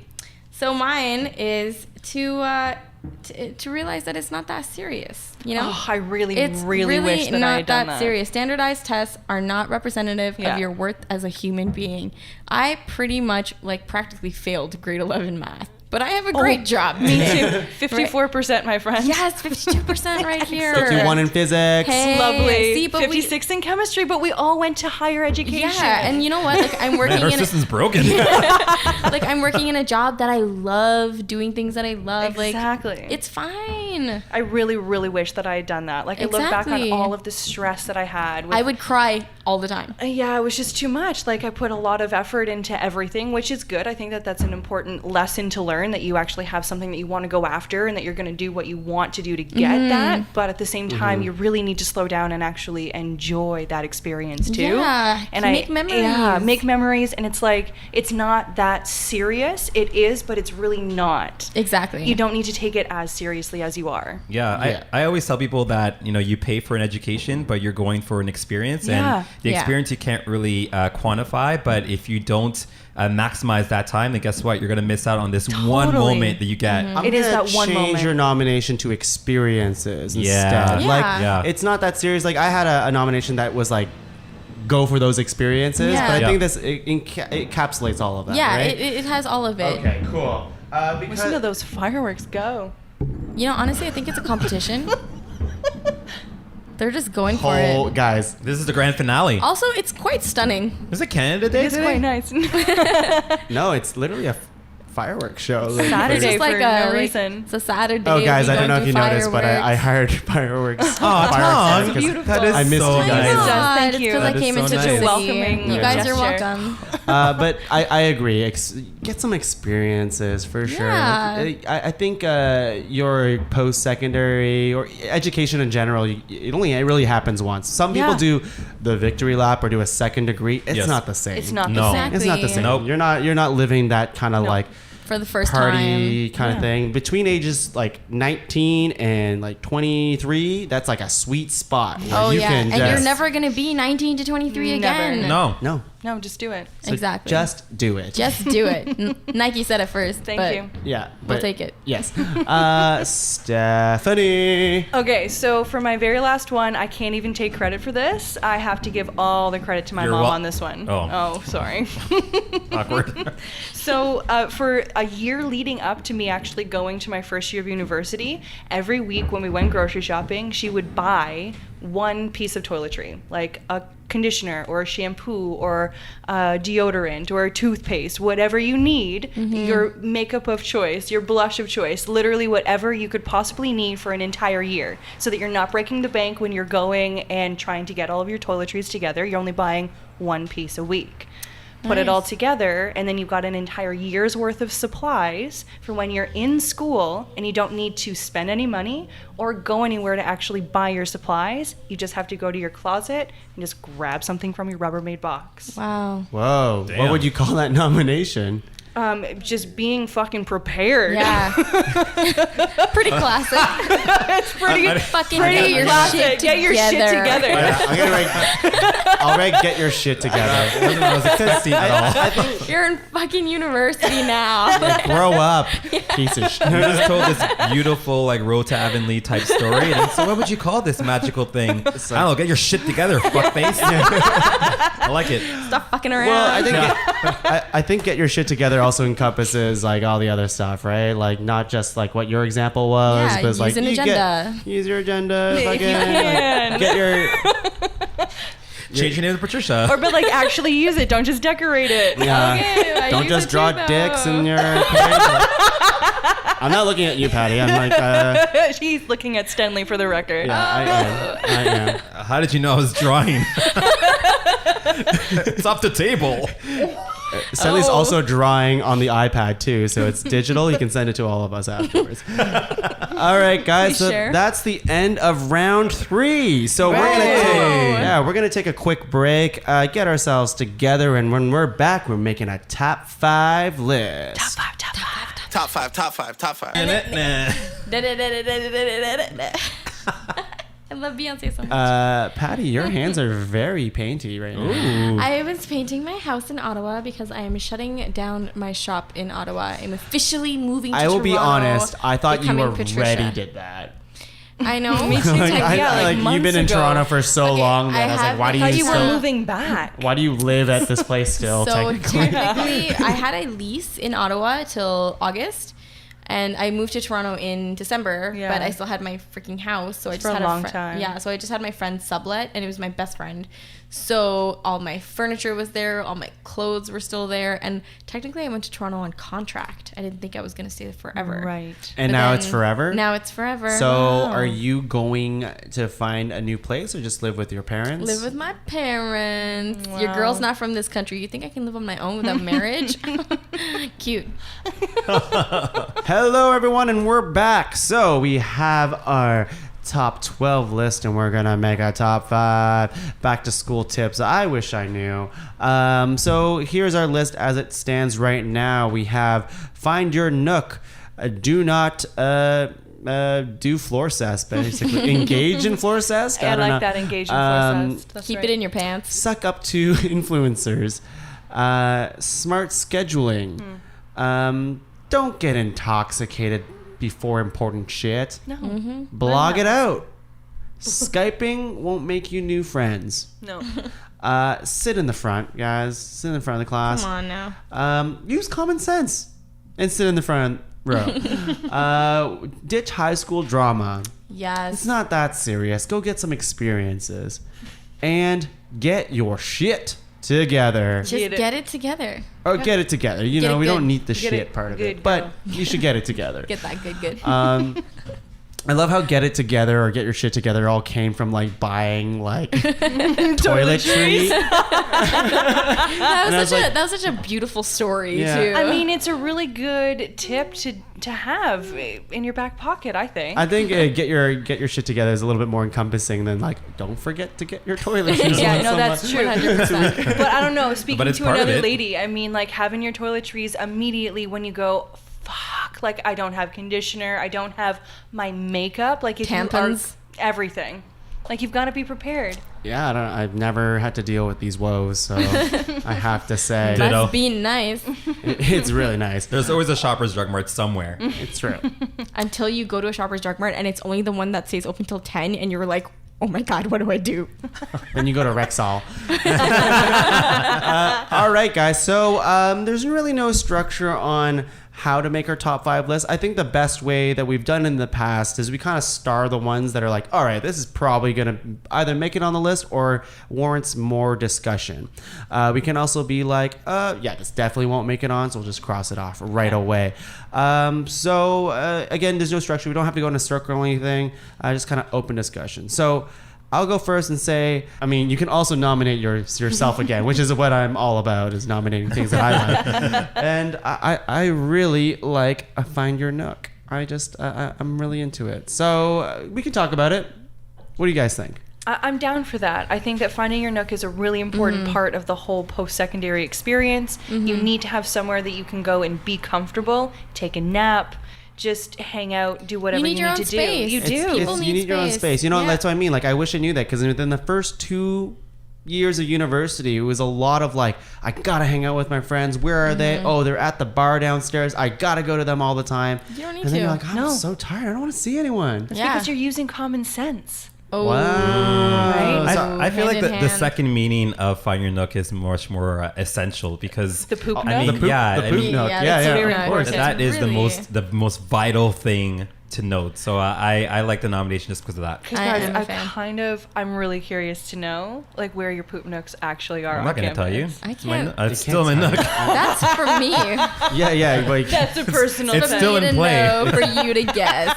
So mine is to realize that it's not that serious. You know, Oh, I really, it's really wish that I not had done that. serious. Standardized tests are not representative Yeah. of your worth as a human being. I pretty much practically failed grade 11 math, but I have a great job. Me today. too. 54%, my friend. Yes, 52% right here. 51 in physics. Hey, Lovely. see, but 56 in chemistry, but we all went to higher education. yeah, and you know what? I'm working Man, our in system's broken. I'm working in a job that I love, doing things that I love. Exactly. It's fine. I really, really wish that I had done that. I look back Exactly. on all of the stress that I had. With, I would cry all the time. Yeah, it was just too much. I put a lot of effort into everything, which is good. I think that that's an important lesson to learn, that you actually have something that you want to go after and that you're going to do what you want to do to get that. But at the same time, you really need to slow down and actually enjoy that experience too. Yeah, and make memories. Yeah, make memories. And it's not that serious. It is, but it's really not. Exactly. You don't need to take it as seriously as you are. Yeah, I always tell people that, you pay for an education, but you're going for an experience. Yeah. And the Yeah. experience you can't really quantify, but if you don't maximize that time, then guess what? You're going to miss out on this one Totally. moment that you get. I'm It is gonna that one change moment. your nomination to experiences Yeah. instead. Yeah. Yeah. It's not that serious. I had a nomination that was go for those experiences, Yeah. but I Yeah. think this it encapsulates all of that. yeah, right? it has all of it. Okay, cool. Because Listen to those fireworks go. Honestly, I think it's a competition. They're just going for it. guys, This is the grand finale. Also, it's quite stunning. Is it Canada Day It's today? quite nice. no, it's literally a fireworks show. Saturday. It's just for no reason. It's a Saturday. Oh, guys, we I don't go know and if you do noticed, but I fireworks. hired fireworks. Oh, fireworks Tom, because beautiful. that is I missed so you guys. nice. Thank It's you. because I That is came so into nice. the city. Welcoming You guys are gesture. welcome. But I agree. Get some experiences for sure. Yeah. I think your post-secondary or education in general, it really happens once. Some people do the victory lap or do a second degree. It's Yes. not the same. It's not No. the same. It's not the same. Nope. You're not living that kind of like For the first party time. kind of thing. Between ages like 19 and like 23, that's like a sweet spot. where Oh you yeah, can and you're just- never gonna be 19 to 23 Never. again. No. No. No, just do it. So Exactly. Just do it. Just do it. Nike said it first. Thank but you. Yeah. We'll take it. Yes. Stephanie. Okay, so for my very last one, I can't even take credit for this. I have to give all the credit to my You're mom wel- on this one. Oh. Sorry. Awkward. So for a year leading up to me actually going to my first year of university, every week when we went grocery shopping, she would buy one piece of toiletry, like a conditioner or a shampoo or a deodorant or a toothpaste, whatever you need, your makeup of choice, your blush of choice, literally whatever you could possibly need for an entire year, so that you're not breaking the bank when you're going and trying to get all of your toiletries together. You're only buying one piece a week. Put it all Nice. together, and then you've got an entire year's worth of supplies for when you're in school and you don't need to spend any money or go anywhere to actually buy your supplies. You just have to go to your closet and just grab something from your Rubbermaid box. Wow. Whoa. What Damn. would you call that nomination? Just being fucking prepared. Yeah. Pretty classic. It's pretty Fucking pretty get your classic. shit Get your shit together. I'm gonna write. I'll write "Get Your Shit Together." Wasn't what I was expecting at all. You're in fucking university now. Grow up, piece of shit. You just told this beautiful like Road to Avonlea type story. And so what would you call this magical thing? I don't know. Get your shit together, fuckface. I like it. Stop fucking around. Well, I think "Get Your Shit Together" also encompasses like all the other stuff, right? Like not just like what your example was, Yeah, but it's like use an you agenda. use your agenda. If Fucking, you can. like, get your. Change your name to Patricia. Or but like actually use it. Don't just decorate it. Yeah. Okay, I Don't use just it draw too, dicks though. in your page. I'm not looking at you, Patty. I'm like, She's looking at Stenley for the record. yeah, I am. How did you know I was drawing? It's off the table. Stanley's also drawing on the iPad too, so it's digital. You can send it to all of us afterwards. All right, guys. So share? that's the end of round 3. So we're gonna take a quick break, get ourselves together, and when we're back, we're making a top 5 list. Top five. Top five, top five, top five. I love Beyonce so much. Patty, your hands are very painty right now. I was painting my house in Ottawa because I am shutting down my shop in Ottawa. I'm officially moving to I will Toronto, be honest. I thought you becoming were Patricia. ready did that. I know. Me too. Like you've been in months ago. Toronto for so Okay, long that I was like, why do I thought you you were still? moving back. Why do you live at this place still? So technically? technically, I had a lease in Ottawa till August, and I moved to Toronto in December. Yeah. But I still had my freaking house, so I just For a had long friend. time. Yeah, so I just had my friend sublet, and it was my best friend. So all my furniture was there, all my clothes were still there, and technically, I went to Toronto on contract. I didn't think I was going to stay there forever. Right. And But now then- it's forever. Now it's forever. So, Wow. are you going to find a new place or just live with your parents? Live with my parents. Your Wow. girl's not from this country. You think I can live on my own without marriage? Cute. Hello, everyone, and we're back. So, we have our top 12 list, and we're gonna make a top 5 back to school tips I wish I knew. So, here's our list as it stands right now. We have find your nook. Do not do floor cest, basically. Engage in floor cest. I don't like know. that engagement process. That's Keep right. it in your pants. Suck up to influencers. Smart scheduling. Don't get intoxicated before important shit. No. Blog it out. Skyping won't make you new friends. No. Sit in the front, guys. Sit in the front of the class. Come on now. Use common sense and sit in the front row. Ditch high school drama. Yes. It's not that serious. Go get some experiences. And get your shit together. Just Get it. get it together. Or get it together. You Get know, it we good. don't need the Get shit it part of good, it. But girl. you should get it together. Get that good. I love how get it together or get your shit together all came from like buying like toiletries. That was such a beautiful story Yeah. too. I mean, it's a really good tip to have in your back pocket, I think. I think get your shit together is a little bit more encompassing than like don't forget to get your toiletries. Yeah, on no, that's someone. true. 100%. But I don't know, speaking But it's to part of another it. lady, I mean, like having your toiletries immediately when you go, fuck, like I don't have conditioner, I don't have my makeup, like if Tampons. you are everything. Like you've got to be prepared. Yeah, I've never had to deal with these woes, so I have to say Ditto. That's being nice it's really nice. There's always a Shoppers Drug Mart somewhere. It's true. until you go to a Shoppers Drug Mart and it's only the one that stays open till 10 and you're like, oh my God, what do I do? Then you go to Rexall. All right, guys. So there's really no structure on how to make our top 5 list. I think the best way that we've done in the past is we kind of star the ones that are like, all right, this is probably going to either make it on the list or warrants more discussion. We can also be like, yeah, this definitely won't make it on, so we'll just cross it off right away. So again, there's no structure. We don't have to go in a circle or anything. Just kind of open discussion. So I'll go first and say, I mean, you can also nominate yourself again, which is what I'm all about, is nominating things that I like. And I really like Find Your Nook. I'm really into it. So we can talk about it. What do you guys think? I'm down for that. I think that finding your nook is a really important part of the whole post-secondary experience. You need to have somewhere that you can go and be comfortable, take a nap, just hang out, do whatever you need to do. You do. People need you need your own space. space. You know, Yeah. that's what I mean. Like, I wish I knew that, because within the first 2 years of university, it was a lot of like, I gotta hang out with my friends. Where are they? Oh, they're at the bar downstairs. I gotta go to them all the time. You don't need and then to. you're like, I'm No. so tired. I don't want to see anyone. Yeah. Because you're using common sense. Oh, Wow. Right? So- I feel like Hand in the hand. second meaning of Find Your Nook is much more essential because The poop I nook? mean, The poop- yeah, the I poop mean, nook. Yeah, Yeah, that's yeah, very of important. course. It's that is really- the most vital thing to note. So I like the nomination just because of that. Because I guys, am a fan. I'm really curious to know like where your poop nooks actually are. I'm on not going to tell you. campus. I My can't. no- it's still my nook. That's for me. Yeah, yeah. Like, That's a personal it's thing. still For me in to play. know, for you to guess.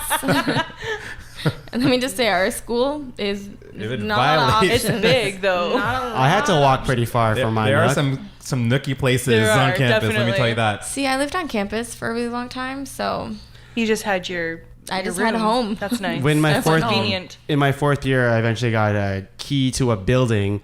And let me just say, our school is would not a lot of violate- It's options. big though. Not a lot. I had to walk pretty far There, for my there are nook. some nookie places There on are, campus. Let me definitely. tell you that. See, I lived on campus for a really long time, so You just had your. I your just had a room. home. That's nice. When my That's fourth convenient. in my 4th year, I eventually got a key to a building,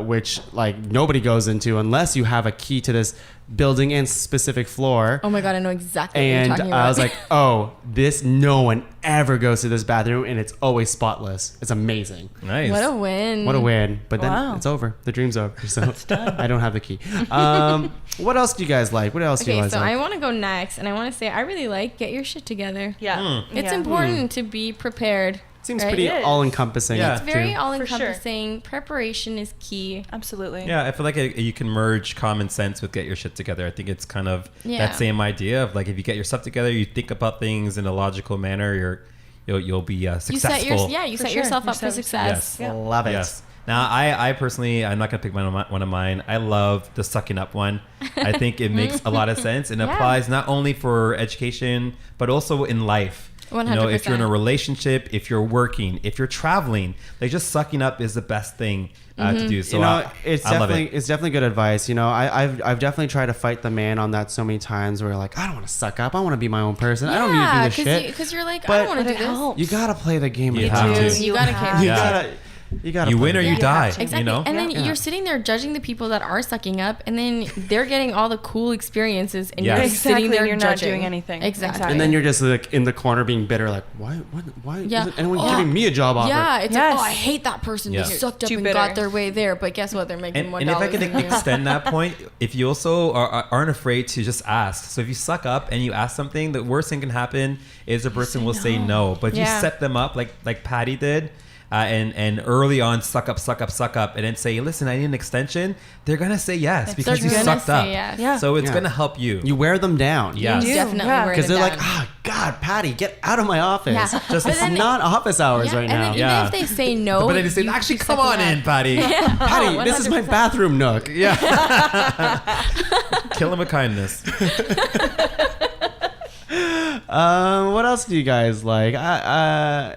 which like nobody goes into unless you have a key to this building and specific floor. oh my God, I know exactly what And you're talking about. I was like, oh, no one ever goes to this bathroom, and it's always spotless. It's amazing. Nice. what a win. What a win. But then Wow. it's over. The dream's over. So I don't have the key. What else do you guys like? What else do you Okay, guys so like? I want to go next, and I want to say I really like get your shit together. Yeah. It's Yeah. important to be prepared. Seems right? pretty It is. all-encompassing. Yeah. It's very too. all-encompassing. Preparation is key. Absolutely. Yeah, I feel like you can merge common sense with get your shit together. I think it's kind of Yeah. that same idea of like if you get your stuff together, you think about things in a logical manner, you'll be You successful. set you For set sure. yourself You up for set- success. Yeah. Love it. Yes. Now, I personally, I'm not going to pick one of mine. I love the sucking up one. I think it makes a lot of sense and Yeah. applies not only for education, but also in life. 100%. You know, if you're in a relationship, if you're working, if you're traveling, like just sucking up is the best thing to do. So You know, I it's love definitely it. it's definitely good advice. You know, I've definitely tried to fight the man on that so many times. Where like, I don't want to suck up. I want to be my own person. I don't need to do this shit. Because you're like, But- I don't want But to it do this. helps. You gotta play the game. You of have life. to. You gotta have care. You Yeah. gotta. You gotta. You play win the or game. you die. Exactly. You know? And then Yeah. you're sitting there judging the people that are sucking up, and then they're getting all the cool experiences, and Yes. you're Exactly, sitting there you're not judging. doing anything. Exactly. And then you're just like in the corner being bitter, like, why Yeah. isn't anyone Oh. giving me a job offer? Yeah, it's Yes. like, oh, I hate that person. Yeah. They sucked up Too and bitter. got their way there, but guess what? They're making $1. And if I could than you. extend that point, if you also aren't afraid to just ask. So if you suck up and you ask something, the worst thing can happen is a person will say no. But if you Yeah. set them up like Patty did, and early on suck up, and then say, listen, I need an extension, they're gonna say yes because you They're gonna sucked say up. yes. Yeah. So it's Yeah. gonna help you. You wear them down. Yeah. You Yes. definitely Yeah. wear Because them they're like, down. God, Patty, get out of my office. Yeah. Just But it's then- not office hours Yeah, right and now. then Yeah. even if they say no, but then they say, you actually, keep come sucking on up. in, Patty. Patty, this is my 100%. bathroom nook. Yeah. Kill him with kindness. What else do you guys like? I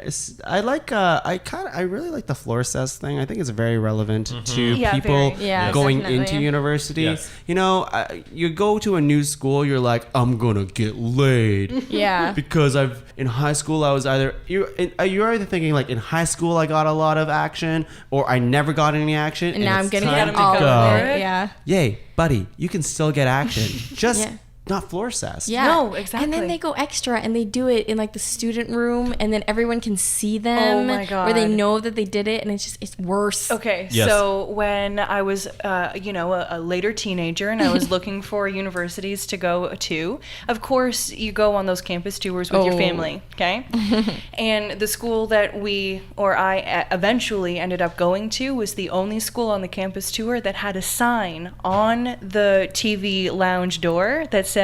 really like the floor cess thing. I think it's very relevant to Yeah, people very. Yeah, going definitely. into university. Yes. You know, you go to a new school, you're like, I'm gonna get laid. Yeah. Because in high school I was you're either thinking like in high school I got a lot of action or I never got any action And now I'm it's getting time it to all go. over it. Yeah. Yay, buddy, you can still get action. Just Yeah. not floor cess. Yeah. No, exactly. And then they go extra and they do it in like the student room and then everyone can see them. Oh my Or they God. know that they did it and it's worse. Okay, Yes. so when I was, a later teenager and I was looking for universities to go to, of course you go on those campus tours with your Oh. family, okay? And the school that I eventually ended up going to was the only school on the campus tour that had a sign on the TV lounge door that said,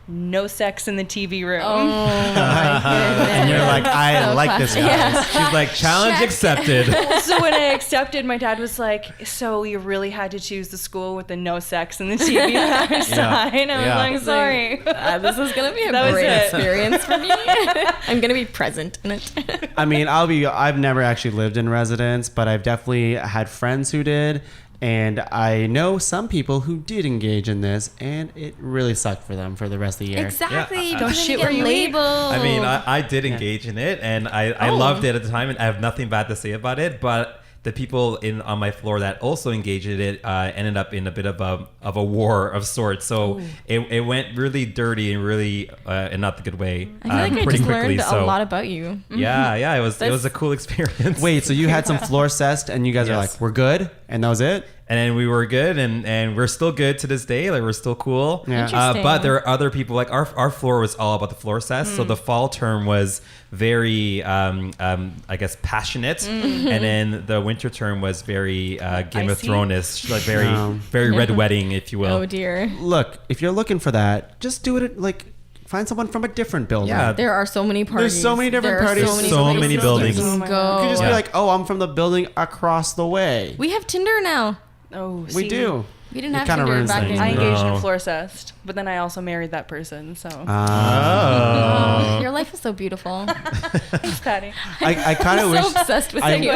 no sex in the TV room. Oh my goodness. And you're like, I like this guy. Yeah. She's like, challenge accepted. So when I accepted, my dad was like, so you really had to choose the school with the no sex in the TV lounge sign? I was like, sorry. This is going to be a That was great it. experience for me. I'm going to be present in it. I mean, I've never actually lived in residence, but I've definitely had friends who did. And I know some people who did engage in this, and it really sucked for them for the rest of the year. Exactly. Yeah, don't because shit then where you you get eat. labeled. I mean, I did engage in it, and I loved it at the time, and I have nothing bad to say about it. But the people on my floor that also engaged in it ended up in a bit of a war of sorts. So it went really dirty and really in not the good way. I feel like I pretty just quickly. learned So a lot about you. yeah, it was a cool experience. Wait, so you had some floor cessed, and you guys are Yes. like, we're good? And that was it? And then we were good, and we're still good to this day. Like, we're still cool. Yeah. Interesting. But there are other people, like our floor was all about the floor cess. So the fall term was very, I guess, passionate. And then the winter term was very Game of Icy? Thrones-ish, like very, No. very red wedding, if you will. Oh dear. Look, if you're looking for that, just do it find someone from a different building. Yeah. There are so many parties. There's so many different There are parties. So many places buildings. you Oh can my go. God. You could just be Yeah. like, oh, I'm from the building across the way. We have Tinder now. Oh, We see, do. We didn't It have kinda Tinder ruins back things. then. I engaged No. in floor cessed, but then I also married that person, so. Oh. Your life is so beautiful. Thanks, Patty. I kind of so wish. obsessed with I- you.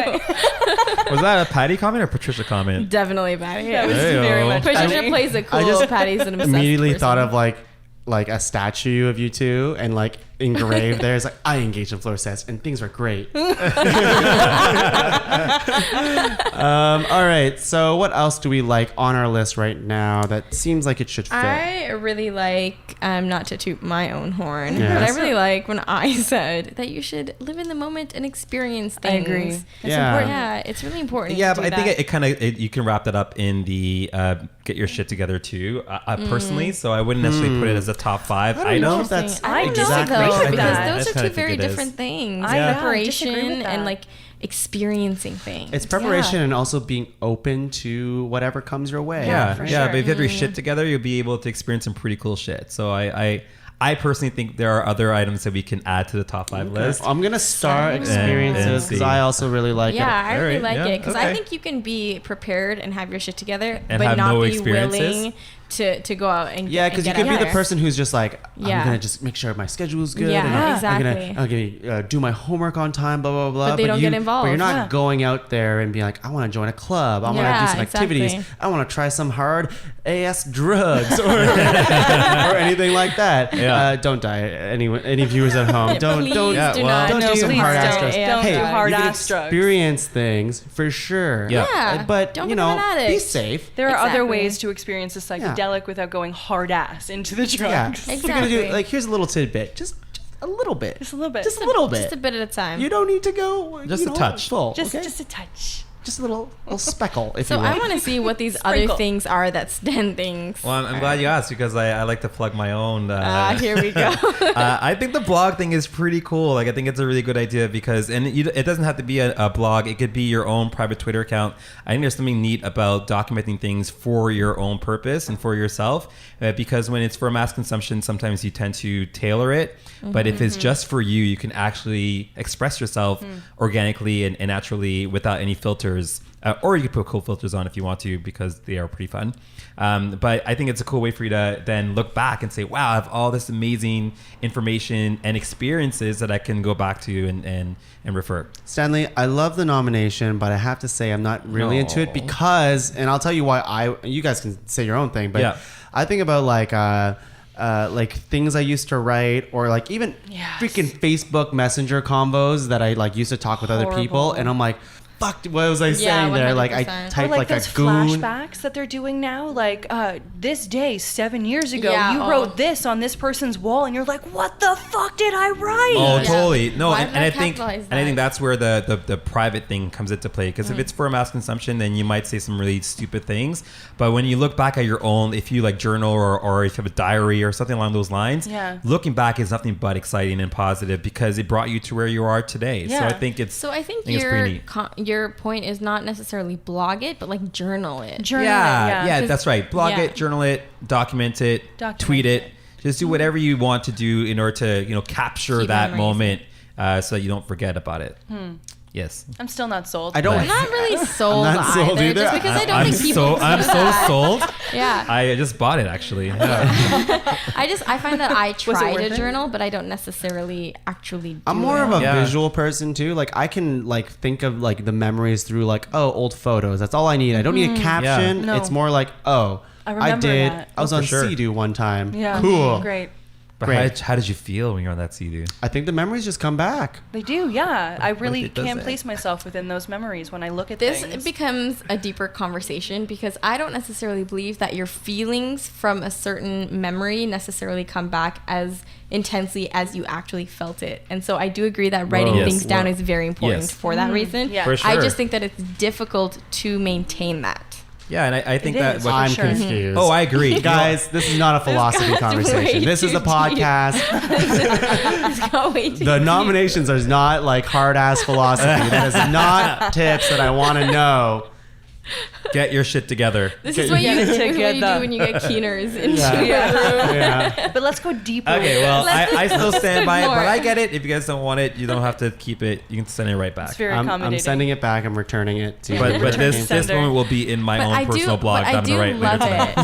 Was that a Patty comment or Patricia comment? Definitely Patty. That was Hey-o. very much Patricia Patty. plays it cool. I just Patty's an obsessed immediately person. thought of like a statue of you two and like engraved there. It's like, I engaged in floor sets and things were great. All right, so what else do we like on our list right now that seems like it should fit? I really like, not to toot my own horn, Yes. but I really like when I said that you should live in the moment and experience I things. agree. It's Yeah. important. Yeah, it's really important. Yeah, to but do I think that. it kind of you can wrap that up in the get your shit together too. Personally, so I wouldn't necessarily put it as a top 5 I don't know item. if that's I don't exactly know though, with because that. those I are kinda two think very it is. different things. I Preparation disagree with and that. like experiencing things. It's preparation and also being open to whatever comes your way. Yeah, for yeah. sure. But if you have your shit together, you'll be able to experience some pretty cool shit. So I personally think there are other items that we can add to the top 5 list. I'm gonna start And experiences because see. I also really like Yeah, it. I really Alright, like yeah, it because I okay. think you can be prepared and have your shit together, And but have not no be experiences. willing to go out and Yeah, and because you get could be out the there. person who's just like, Yeah. I'm gonna just make sure my schedule's good. Yeah, and exactly. I'm gonna do my homework on time. Blah blah blah. But they don't get But involved. you're not Yeah. going out there and being like, I want to join a club. I want to Yeah, do some activities. exactly. I want to try some hard ass drugs or or anything like that. Yeah. Don't die. Any viewers at home, don't Please don't. Yeah, do well- not. Don't do some please hard ass don't. drugs. Yeah, Don't Hey, do hard you can ass drugs. experience things for sure. Yeah. Yeah, But don't you become know, an be addict. safe. There are other Exactly. ways to experience a psychedelic without going hard ass into the Yeah. drugs. You're gonna do, Exactly. like, here's a little tidbit. Just a little bit. Just a little bit. Just a little bit. Just a bit at a time. You don't need to go. Just you a know, touch. Full. Just okay? a touch. Just a little speckle, if So you will. I want to see what these other Sprinkle. things are that Sten thinks. Well, I'm glad you asked because I like to plug my own. Here we go. I think the blog thing is pretty cool. Like, I think it's a really good idea because, and it doesn't have to be a blog. It could be your own private Twitter account. I think there's something neat about documenting things for your own purpose and for yourself. Because when it's for mass consumption, sometimes you tend to tailor it. But if it's just for you, you can actually express yourself organically and naturally without any filters filters, or you could put cool filters on if you want to, because they are pretty fun. But I think it's a cool way for you to then look back and say, wow, I have all this amazing information and experiences that I can go back to and refer. Stanley, I love the nomination, but I have to say I'm not really into it because, and I'll tell you why. You guys can say your own thing, but I think about like things I used to write, or like even freaking Facebook Messenger combos that I like used to talk with other people, and I'm like, fuck, what was I saying there? Like I typed or like those a goon. flashbacks that they're doing now, like this day 7 years ago, you wrote this on this person's wall, and you're like, what the fuck did I write? Oh, totally. No, Why and did I I think capitalize and I think that's where the private thing comes into play, because if it's for mass consumption, then you might say some really stupid things. But when you look back at your own, if you like journal or if you have a diary or something along those lines, looking back is nothing but exciting and positive, because it brought you to where you are today. So I think it's your point is not necessarily blog it, but like journal it. That's right. Blog it, journal it, document it, tweet it. Just do whatever you want to do in order to capture that moment, so that you don't forget about it. Yes. I'm still not sold. I'm not really sold, I'm not sold either. just because I don't think people I'm so sold. Yeah. I just bought it actually. I find that I try to journal, but I don't necessarily actually do I'm more of a Yeah. visual person too. Like I can like think of like the memories through like, oh, old photos. That's all I need. I don't need a caption. No. It's more like, oh, I remember did. that. I was Oh, on for sure. Sea-Doo one time. Yeah. Cool. Great. But Great. how did you feel when you're on that Sea-Doo? I think the memories just come back. They do, yeah. I really it doesn't? can't place myself within those memories when I look at This things. becomes a deeper conversation, because I don't necessarily believe that your feelings from a certain memory necessarily come back as intensely as you actually felt it. And so I do agree that writing Yes. things down is very important for that reason. Yeah. For sure. I just think that it's difficult to maintain that. Yeah, and I think It that is. what I'm sure. confused. Oh, I agree. Guys, this is not a philosophy got conversation. way This is too a podcast. It's got way too The deep. nominations are not like hard ass philosophy. That is not tips that I want to know. Get your shit together. This is what you do together. when you get keeners into Yeah. your room. Yeah. But let's go deeper. Okay, well, Let's I still stand by it, more. but I get it. If you guys don't want it, you don't have to keep it. You can send it right back. It's very I'm accommodating. sending it back. I'm returning it to But this Sender. moment will be in my own personal blog that I'm gonna write later tonight.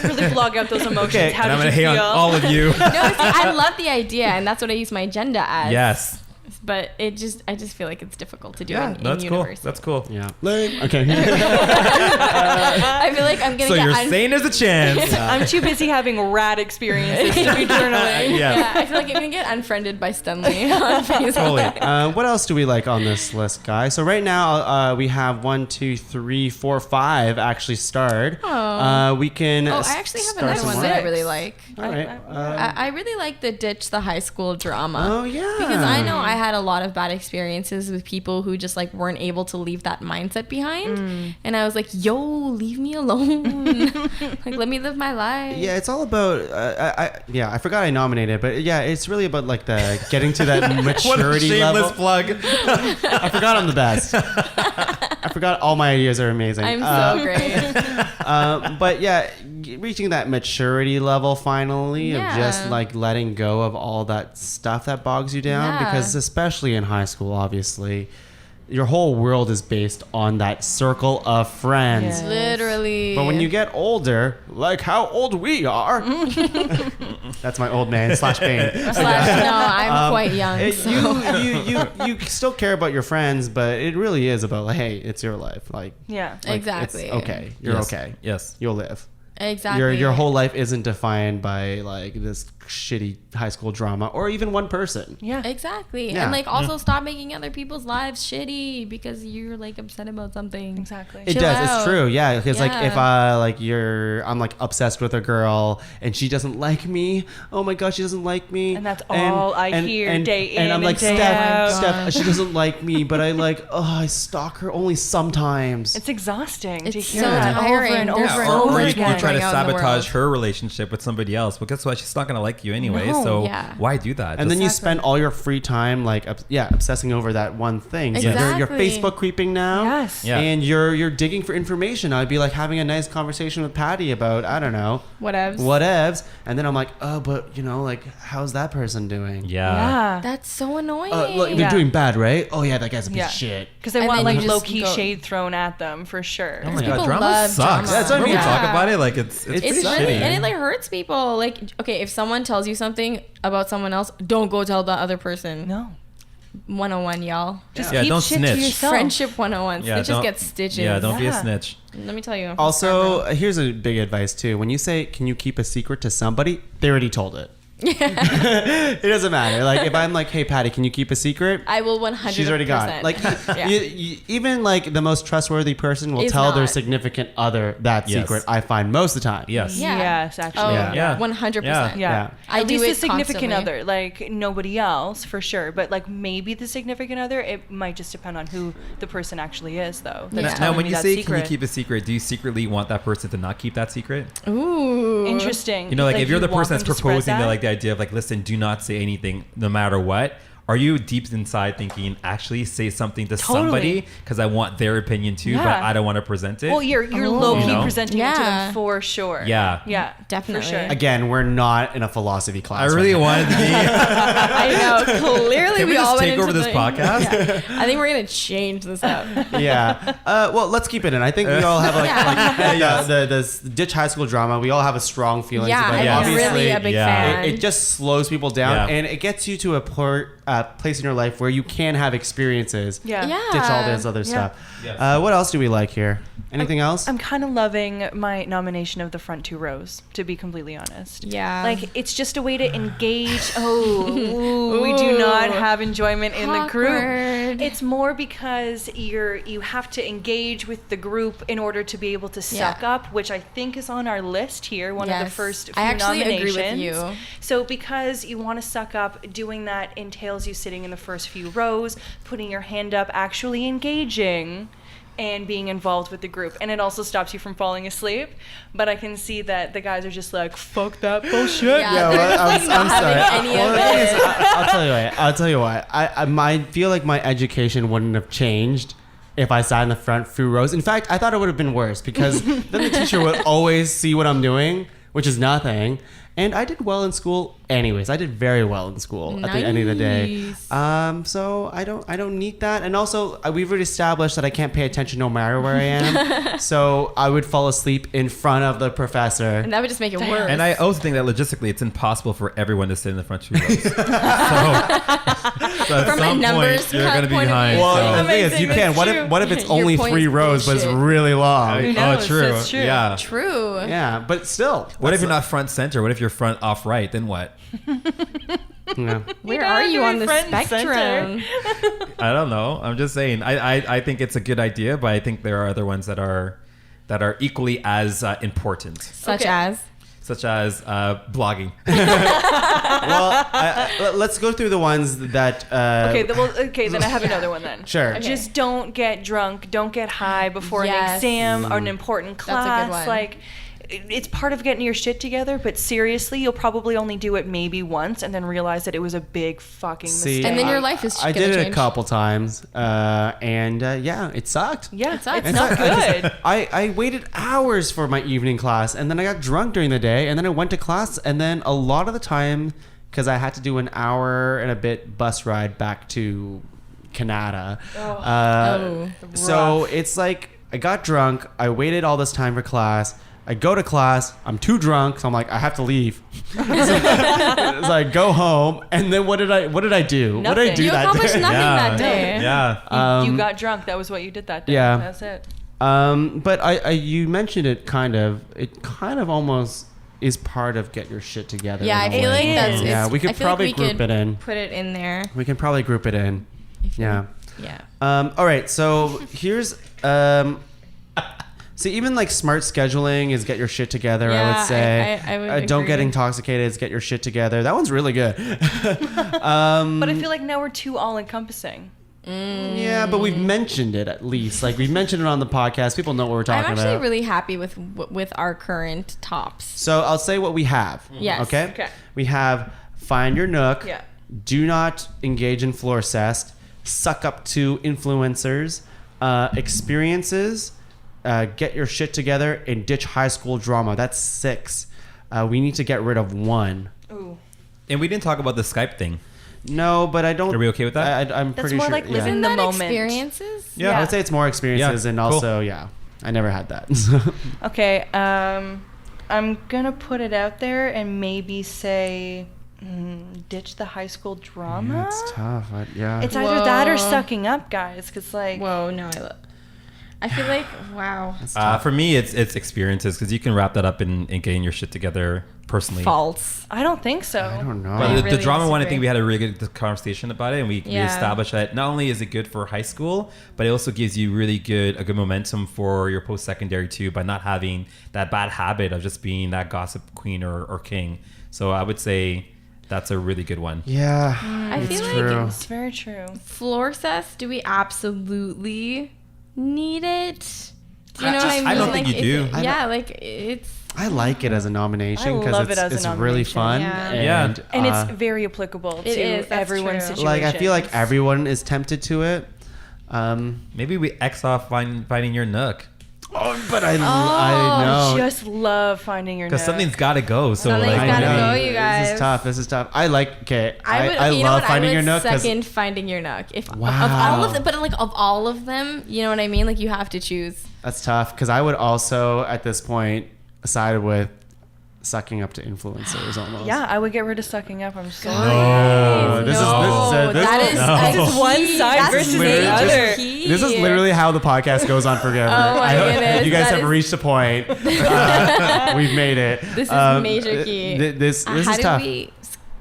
it. Really blog out those emotions. Okay, How And I'm did gonna you hate feel? on all of you. No, see, I love the idea, and that's what I use my agenda as. Yes. But I just feel like it's difficult to do Yeah, in that's cool. university. That's cool. Yeah. Okay. I feel like I'm So gonna you're get saying there's a chance. I'm too busy having rad experiences to be journaling. yeah, I feel like I'm gonna get unfriended by Stenley on Facebook. Totally. What else do we like on this list, guys? So right now we have 1, 2, 3, 4, 5 actually starred. We can. Oh, I actually have start another some one more. that I really like. All right. I really like the ditch the high school drama. Oh, yeah. Because I know I had a lot of bad experiences with people who just like weren't able to leave that mindset behind, and I was like, "Yo, leave me alone. Like, let me live my life." Yeah, it's all about. I forgot I nominated, but yeah, it's really about like the getting to that What a maturity shameless level. plug. I forgot I'm the best. I forgot all my ideas are amazing. I'm so great. But yeah, reaching that maturity level finally of just Yeah. like letting go of all that stuff that bogs you down, Yeah. because especially in high school, obviously, your whole world is based on that circle of friends. Yeah. Literally. But when you get older, like how old we are, that's my old man / Bane. no, I'm quite young. So. You still care about your friends, but it really is about like, hey, it's your life. Like, Yeah. like, Exactly. It's okay. You're Yes. okay. Yes. You'll live. Exactly. Your whole life isn't defined by like this shitty high school drama or even one person. Yeah. Exactly. Yeah. And like also stop making other people's lives shitty because you're like upset about something. Exactly. It Chill does. out. It's true. Yeah. Because like if Yeah. I'm like obsessed with a girl and she doesn't like me. Oh my gosh, she doesn't like me. And that's all I hear day and in I'm and like, day Steph, out. she doesn't like me, but I stalk her only sometimes. It's exhausting to It's hear so that over tiring. and There's over and so over much again. more try trying to out in the sabotage world. her relationship with somebody else. Well, guess what? She's not going to like you anyway. No. So Yeah. why do that? And then you Just- spend all your free time like obsessing over that one thing. So you're Exactly. Facebook creeping now. Yes. Yeah. And you're digging for information. I'd be like having a nice conversation with Patty about, I don't know, whatevs. And then I'm like, oh, but like, how's that person doing? yeah. That's so annoying. Look, they're Yeah. doing bad, right? Oh yeah, that guy's a piece Yeah. of shit. Because they And want then like you just low-key go- shade thrown at them for sure. Oh my People god, drama love sucks. drama. That's what I When we mean. talk Yeah. about it, like it's It's pretty really, shitty. and it like hurts people. Like, okay, if someone tells you something about someone else, don't go tell the other person. No. 101, y'all. Just Yeah, keep don't shit snitch. to yourself. Friendship 101. Yeah, Snitches don't- get stitches. Yeah, don't be a Yeah. snitch. Let me tell you. Also, here's a big advice too. When you say, "Can you keep a secret to somebody?" They already told it. It doesn't matter. Like if I'm like, "Hey, Patty, can you keep a secret?" I will 100%. She's already got it. Like Yeah. even like the most trustworthy person will Is tell their not. significant other that Yes. secret. I find most of the time. Yes. Yeah. Yes, actually. Oh, Yeah. Yeah. 100%. Yeah. Yeah. I At do least the it significant constantly. other, like nobody else for sure. But like maybe the significant other, it might just depend on who the person actually is, though. That's Yeah. Now, telling when me you that say secret. can you keep a secret, do you secretly want that person to not keep that secret? Ooh. Interesting. You know, like if you're the want person that's them to spread proposing that? like the idea of like, listen, do not say anything no matter what. Are you deep inside thinking actually say something to Totally. somebody because I want their opinion too, but Yeah. I don't want to present it? Well, you're low key You know? presenting it to Yeah. them for sure. Yeah. Yeah. Definitely. For sure. Again, we're not in a philosophy I class. really right now. wanted to be. I know. Clearly, Can we all just went take over into this podcast? Yeah. I think we're gonna change this up. Yeah. Well, let's keep it in. I think we all have the ditch high school drama. We all have a strong feeling Yeah, about it. Yeah. I'm Obviously, really a big yeah. fan. it just slows people down, Yeah. and it gets you to a place in your life where you can have experiences. Yeah. Yeah. Ditch all this other Yeah. stuff. Yes. What else do we like here? Anything else? I'm kind of loving my nomination of the front two rows, to be completely honest. Yeah. Like, it's just a way to engage. We do not have enjoyment in the group. Awkward. It's more because you have to engage with the group in order to be able to suck Yeah. up, which I think is on our list here, one of the Yes. first few I actually agree with nominations. you. So because you want to suck up, doing that entails you sitting in the first few rows, putting your hand up, actually engaging and being involved with the group. And it also stops you from falling asleep. But I can see that the guys are just like, fuck that bullshit. Yeah, well, they're I'm just, like, not sorry. having any Well, of the thing is, it. I'll tell you what. I feel like my education wouldn't have changed if I sat in the front few rows. In fact, I thought it would have been worse because then the teacher would always see what I'm doing, which is nothing. And I did well in school anyways. I did very well in school at the end of the day. Nice. So I don't need that. And also, we've already established that I can't pay attention no matter where I am. So I would fall asleep in front of the professor. And that would just make it worse. And I also think that logistically, it's impossible for everyone to sit in the front two rows. so at From a some numbers point, you're going to be point of behind. view. Well, the so. thing is, you Amazing, can. that's What if it's Your only point 3 is rows, but it's bullshit. really long? Who knows? true. That's true. Yeah. True. Yeah, but still. What if you're not front center? What if you're front off right? Then what? Yeah. Where gotta are you be on the front and spectrum? I don't know. I'm just saying. I think it's a good idea, but I think there are other ones that are equally as important, Such Okay. as. such as blogging. Well, let's go through the ones that. Okay, then I have another one then. Sure. Just don't get drunk, don't get high before an Yes. exam or an important That's a class. good one. Like, it's part of getting your shit together, but seriously, you'll probably only do it maybe once and then realize that it was a big fucking mistake. And then your life is I gonna did it change. a couple times, and yeah, it sucked. Yeah, It sucks. it's In not fact, good. I waited hours for my evening class, and then I got drunk during the day, and then I went to class, and then a lot of the time, because I had to do an hour and a bit bus ride back to Canada. So it's like I got drunk, I waited all this time for class. I go to class, I'm too drunk, so I'm like, I have to leave. So I go home, and then what did I do? What did I Nothing. do You that accomplished day? nothing that day. Yeah. You got drunk. That was what you did that day. yeah. That's it. But you mentioned it kind of almost is part of get your shit together. Yeah, I in a feel way. like that's. Yeah, it's- we I could feel like probably we group could it in. Put it in there. We can probably group it in. Yeah. Yeah. All right. So here's. See, even like smart scheduling is get your shit together. I Yeah, would say. I would don't get agree. intoxicated is get your shit together. That one's really good. But I feel like now we're too all-encompassing. Yeah, but we've mentioned it at least. Like, we've mentioned it on the podcast. People know what we're talking I'm actually about. really happy with our current tops. So I'll say what we have. Yes. Okay? Okay. We have Find Your Nook. Yeah. Do not engage in floor cest. Suck up to influencers. Experiences. Get your shit together and ditch high school drama. That's 6. We need to get rid of 1. Ooh. And we didn't talk about the Skype thing. No, but I don't. Are we okay with that? I'm That's pretty more sure. like yeah. living Isn't the that moment. experiences? Yeah. I would say it's more experiences, Yeah, and cool. also, yeah, I never had that. Okay, I'm gonna put it out there and maybe say, ditch the high school drama. Yeah, it's tough. Yeah. It's either that or Whoa. sucking up, guys. Cause like, Whoa, no, I feel like, wow. It's tough. For me, it's experiences because you can wrap that up in getting your shit together personally. False. I don't think so. I don't know. But I the really drama one, I disagree. think we had a really good conversation about it, and we Yeah. established that not only is it good for high school, but it also gives you a good momentum for your post-secondary too, by not having that bad habit of just being that gossip queen or king. So I would say that's a really good one. Yeah, I it's feel like true. It's very true. Floor cess, do we absolutely need it? Do you know what I mean? I don't think Like, you do. it- yeah, like it's. I like it as a nomination I because love it as a it's really nomination, fun. yeah. And, And uh, it's very applicable It to is, that's everyone's true. situation. like I feel like everyone is tempted to it. Maybe we X off finding your nook But I know. Just love finding your because nook. something's got to go. So Something's like, gotta I know. go, you guys. This is tough. This is tough. I like. Okay. I would. I you know love what? finding I would your nook. 'Cause- second finding your nook. If of Wow. all of them, but like of all of them, you know what I mean? Like you have to choose. That's tough because I would also at this point side with sucking up to influencers almost. Yeah, I would get rid of sucking up. I'm sorry. No, this is that is This is one key. side That's versus the major other. key. This is literally how the podcast goes on forever. Oh my goodness, You guys that have is- reached a point. We've made it. This is major key. This How is do tough.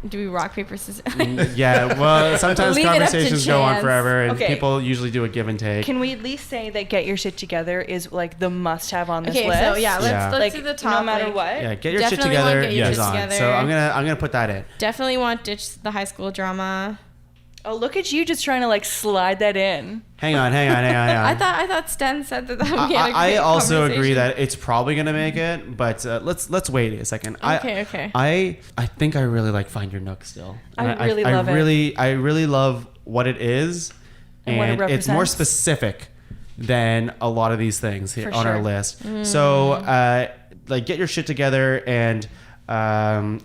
do we rock paper scissors? Yeah, well, sometimes Leave it up to conversations go on chance. forever, and Okay. people usually do a give and take. Can we at least say that get your shit together is like the must-have on this Okay, list? so yeah, Yeah. let's like do the top. no matter like, what. Yeah, get your shit Definitely want together. get your is shit on. together. So I'm gonna put that in. Definitely want ditch the high school drama. Oh, look at you just trying to like slide that in. Hang on. I thought Sten said that would be a I great also agree conversation. that it's probably gonna make it, but let's wait a second. Okay. I think I really like Find Your Nook still. I really love it. I really love what it is, And what it it's more represents. specific than a lot of these things here For on our sure. list. So like get your shit together, and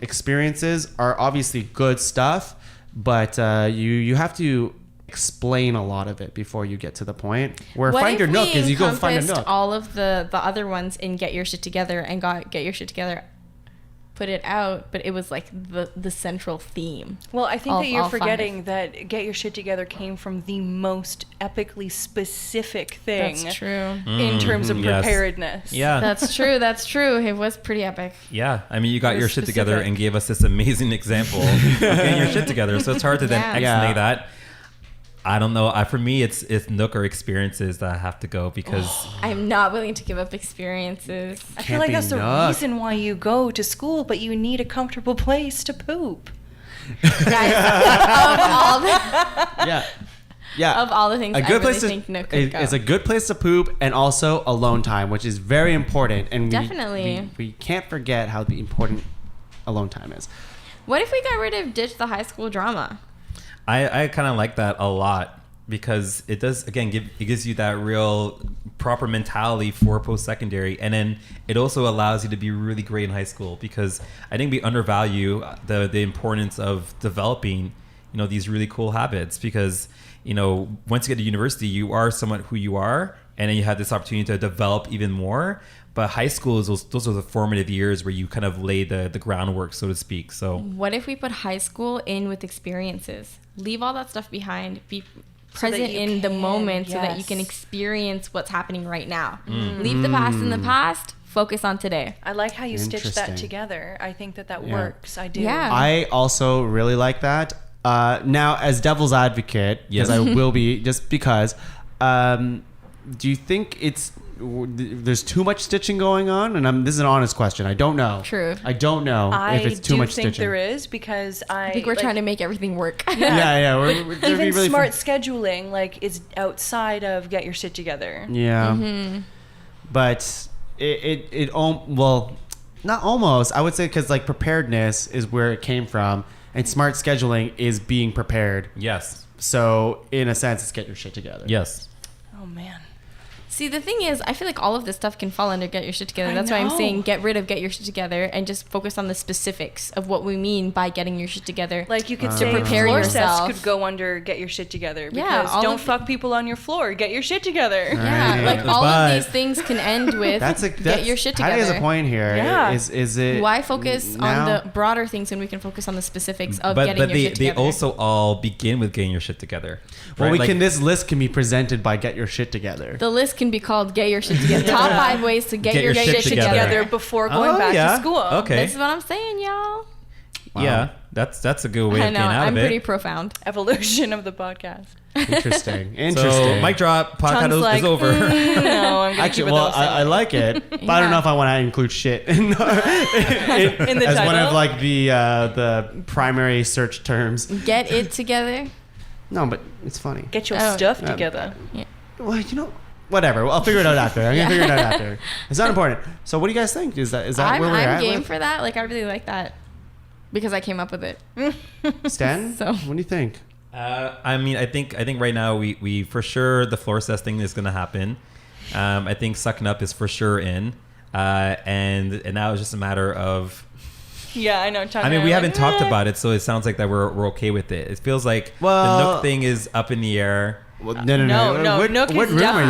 experiences are obviously good stuff, but you have to explain a lot of it before you get to the point where What Find if Your Nook we is you go find a encompassed nook. all of the other ones in get your shit together and get your shit together, put it out, but it was like the central theme. Well, I think All- that you're all five. forgetting that get your shit together came from the most epically specific thing That's true. in terms of yes. preparedness. Yeah. That's true. That's true. It was pretty epic. Yeah, I mean, you got It your was shit together specific. and gave us this amazing example of getting your shit together. So it's hard to then Yeah. explain Yeah. that. I don't know. For me, it's Nook or experiences that have to go because I'm not willing to give up experiences. I feel Can't like be that's the Nook. reason why you go to school, but you need a comfortable place to poop. Guys, Yeah. of all the things A I good really place to think Nook could go. it's a good place to poop, and also alone time, which is very important. And Definitely. we can't forget how the important alone time is. What if we got rid of ditch the high school drama? I kind of like that a lot because it does, again, it gives you that real proper mentality for post-secondary, and then it also allows you to be really great in high school because I think we undervalue the importance of developing, these really cool habits because, once you get to university, you are somewhat who you are, and then you have this opportunity to develop even more. But high school is those are the formative years where you kind of lay the groundwork, so to speak. So What if we put high school in with experiences? Leave all that stuff behind. Be that present you in the can, moment so that you yes. can experience what's happening right now. Leave the past in the past. Focus on today. I like how you stitched that Interesting. together. I think that Yeah. works. I do. Yeah. I also really like that. Now, as devil's advocate, Yes. because I will be, just because, do you think it's there's too much stitching going on? And this is an honest question. I don't know. True. I don't know if it's too much think stitching. there is because I think we're trying to make everything work. Yeah. We're even really smart scheduling like is outside of get your shit together. Yeah. Mm-hmm. But well, not almost. I would say because like preparedness is where it came from, and smart scheduling is being prepared. Yes. So in a sense, it's get your shit together. Yes. Oh man. See, the thing is, I feel like all of this stuff can fall under get your shit together. That's why I'm saying get rid of get your shit together and just focus on the specifics of what we mean by getting your shit together. Like you could say prepare floor yourself. sets could go under get your shit together Yeah, because don't of fuck people on your floor. Get your shit together. Yeah, Right. like all But- of these things can end with get your shit together. Patty has a point here. Yeah. Is it Why focus now? on the broader things when we can focus on the specifics of But getting your shit they together? also all begin with getting your shit together. Well, right? Like, this list can be presented by get your shit together. The list can be called get your shit together. Top 5 ways to get your shit together. before going back to school. Okay. This is what I'm saying, y'all. Wow. Yeah, that's a good way I of know, getting out I'm of pretty it. profound. Evolution of the podcast. Interesting. So, mic drop. Podcast is Tongue's over. No, I'm gonna Actually, keep it well, the same. I like it, but I don't know if I want to include shit in In the as one title? of like the primary search terms. Get it together. No, but it's funny. Get your Oh. stuff together. Well, whatever. I'll figure it out after. I'm gonna figure it out after. It's not important. So, what do you guys think? Is that I'm where we're at? game with? for that. Like, I really like that because I came up with it. Stan? So- What do you think? I mean, I think right now we for sure the floor testing is going to happen. I think sucking up is for sure in, and now it's just a matter of. Yeah, I know. Tongue I mean, and we I'm haven't like, talked about it, so it sounds like that we're okay with it. It feels like the Well- Nook thing is up in the air. Well, No, What, Nook what is room are you in?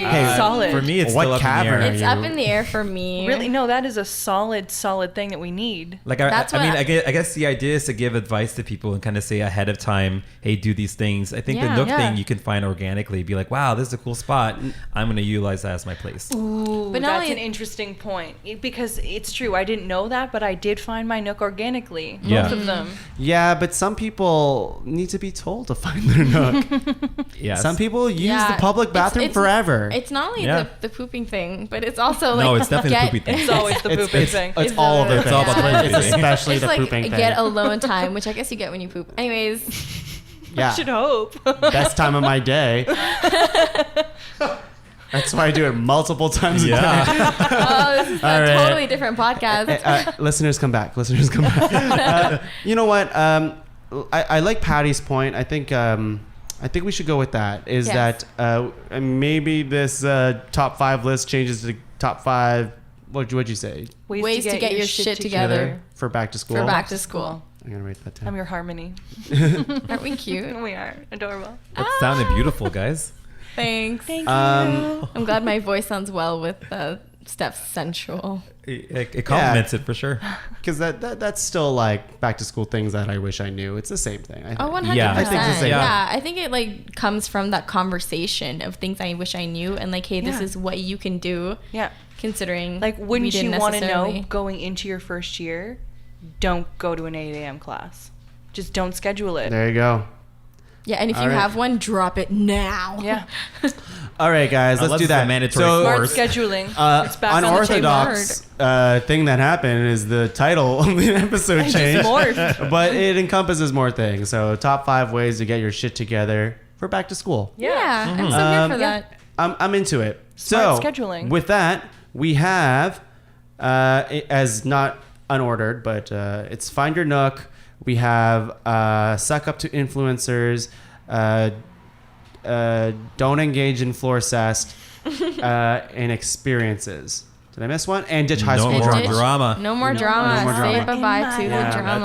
definitely solid. For me, it's What still up in the cavern air. are It's you- up in the air for me. Really, no, that is a solid thing that we need. Like That's I mean, what- I guess the idea is to give advice to people and kind of say ahead of time, hey, do these things. I think the Yeah. Nook Yeah. thing you can find organically. Be like, wow, this is a cool spot. I'm going to utilize that as my place. Ooh, But not that's only- an interesting point because it's true. I didn't know that, but I did find my Nook organically. Yeah. Most of them. Yeah, but some people need to be told to find their Nook. Yes. Some people use Yeah, the public bathroom forever. It's not only Yeah. the pooping thing, but it's also like No, it's definitely the poopy thing. It's always the pooping thing. It's all of it. It's all about the pooping It's thing. especially it's the like pooping thing. get alone time, which I guess you get when you poop. Anyways, Yeah. I should hope. Best time of my day. That's why I do it multiple times a day. Yeah. oh, this is All a right. totally different podcast. Listeners, come back. Listeners, come back. You know what? I like Patty's point. I think we should go with that. Is Yes. that maybe this top 5 list changes to top 5? What'd you say Ways to get your shit together. for back to school? For back to school. I'm gonna write that down. I'm your harmony. Aren't we cute? We are adorable. That sounded beautiful, guys. Thanks. Thank Um, I'm glad my voice sounds well with Steph's sensual. It complements it for sure. Because that's still like back to school things that I wish I knew. It's the same thing. I Oh, think. 100%. Yeah, I think it's the same. Yeah, I think it like comes from that conversation of things I wish I knew and like, hey, this Yeah. is what you can do. Yeah. Considering Like, we wouldn't you didn't want to know necessarily- going into your first year? Don't go to an 8 a.m. class. Just don't schedule it. There you go. Yeah, and if All you right. have one, drop it now. Yeah. All right, guys, let's Unless do it's a that. mandatory Smart course. scheduling. It's back on the unorthodox thing that happened is the title of the episode It just changed, morphed. but it encompasses more things. So, top 5 ways to get your shit together for back to school. Yeah, I'm so here for Yeah. that. I'm into it. Smart so, scheduling. with that, we have as not unordered, but it's Find Your Nook. We have Suck Up to Influencers. Don't engage in floor cest and experiences. Did I miss one? And ditch high No school more drama. drama. No more drama. no more Say drama. bye-bye to Yeah, the drama.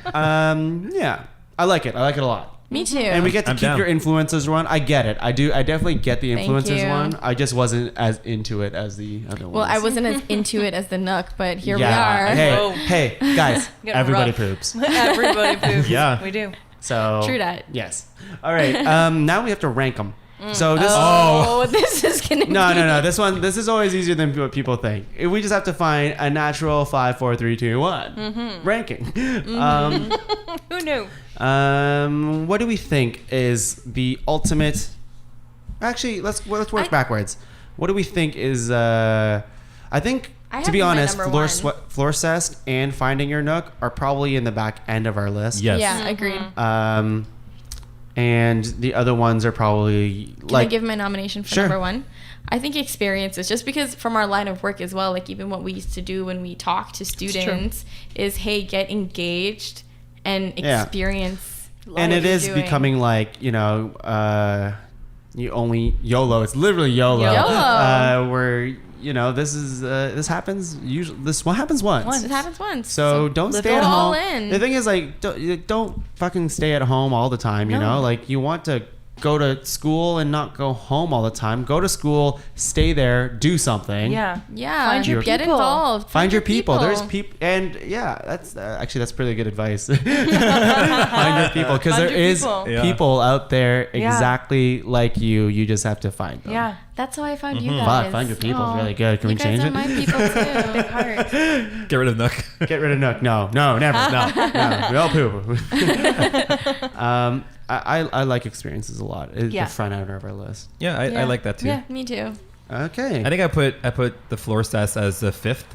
That's right. Yeah, I like it. I like it a lot. Me too. And we get to I'm keep down. your influencers one. I get it. I do. I definitely get the Thank influencers you. one. I just wasn't as into it as the other ones. well, I wasn't as into it as the Nook, but here Yeah. we are. Whoa. Hey, guys, Getting everybody rough. poops. Everybody poops. Yeah. We do. So True that. Yes. All right. Now we have to rank them. So this. Oh, this is gonna. No. This is always easier than what people think. We just have to find a natural 5, 4, 3, 2, 1 ranking. Who knew? What do we think is the ultimate? Actually, let's work backwards. what do we think is? I think, I to have be my honest, number Floor Cest and Finding Your Nook are probably in the back end of our list. Yes. Yeah, agreed. And the other ones are probably Can I give my nomination for Sure. number one? I think experiences, just because from our line of work as well, like even what we used to do when we talk to students is, hey, get engaged and Yeah. experience. and what it you're is doing. becoming like, you know, you only YOLO. It's literally YOLO. YOLO. Where, you know, this happens usually. This one happens once. It happens once. So don't live stay it at all home. in. The thing is, like, don't fucking stay at home all the time. You know, like you want to go to school and not go home all the time. Go to school, stay there, do something. Yeah. Yeah. Find your Get people. involved. Find your people. There's people, and yeah, that's actually that's pretty good advice. Find your people, because Find there your is people. Yeah. people out there Yeah. exactly like you. You just have to find them. Yeah. That's how I found you Fuck, guys. find your people is Aw. really good. Can we you change guys it? are my people too. Big heart. Get rid of Nook. Get rid of Nook. No, never. No. We all poop. I like experiences a lot. It's Yeah. the front end of our list. Yeah, I like that too. Yeah, me too. Okay. I think I put the Floor Cest as the fifth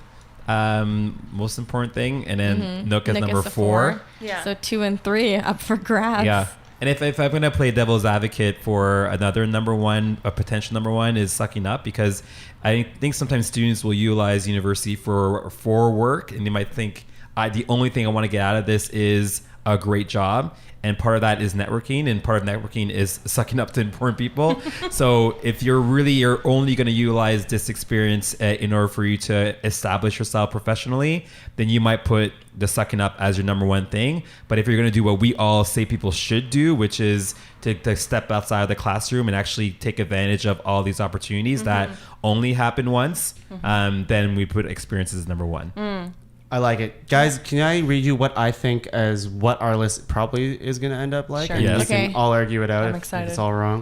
most important thing, and then Nook as number is the 4. Yeah. So 2 and 3 up for grabs. Yeah. And if I'm going to play devil's advocate for another number one, a potential number one is Sucking Up, because I think sometimes students will utilize university for work, and they might think, the only thing I want to get out of this is a great job. And part of that is networking, and part of networking is sucking up to important people. So if you're only going to utilize this experience in order for you to establish yourself professionally, then you might put the sucking up as your number one thing. But if you're going to do what we all say people should do, which is to step outside of the classroom and actually take advantage of all these opportunities that only happen once, then we put experiences as number one. I like it. Guys, can I read you what I think as what our list probably is going to end up like? Sure. And Yes. we can Okay. all argue it out I'm if excited. it's all wrong.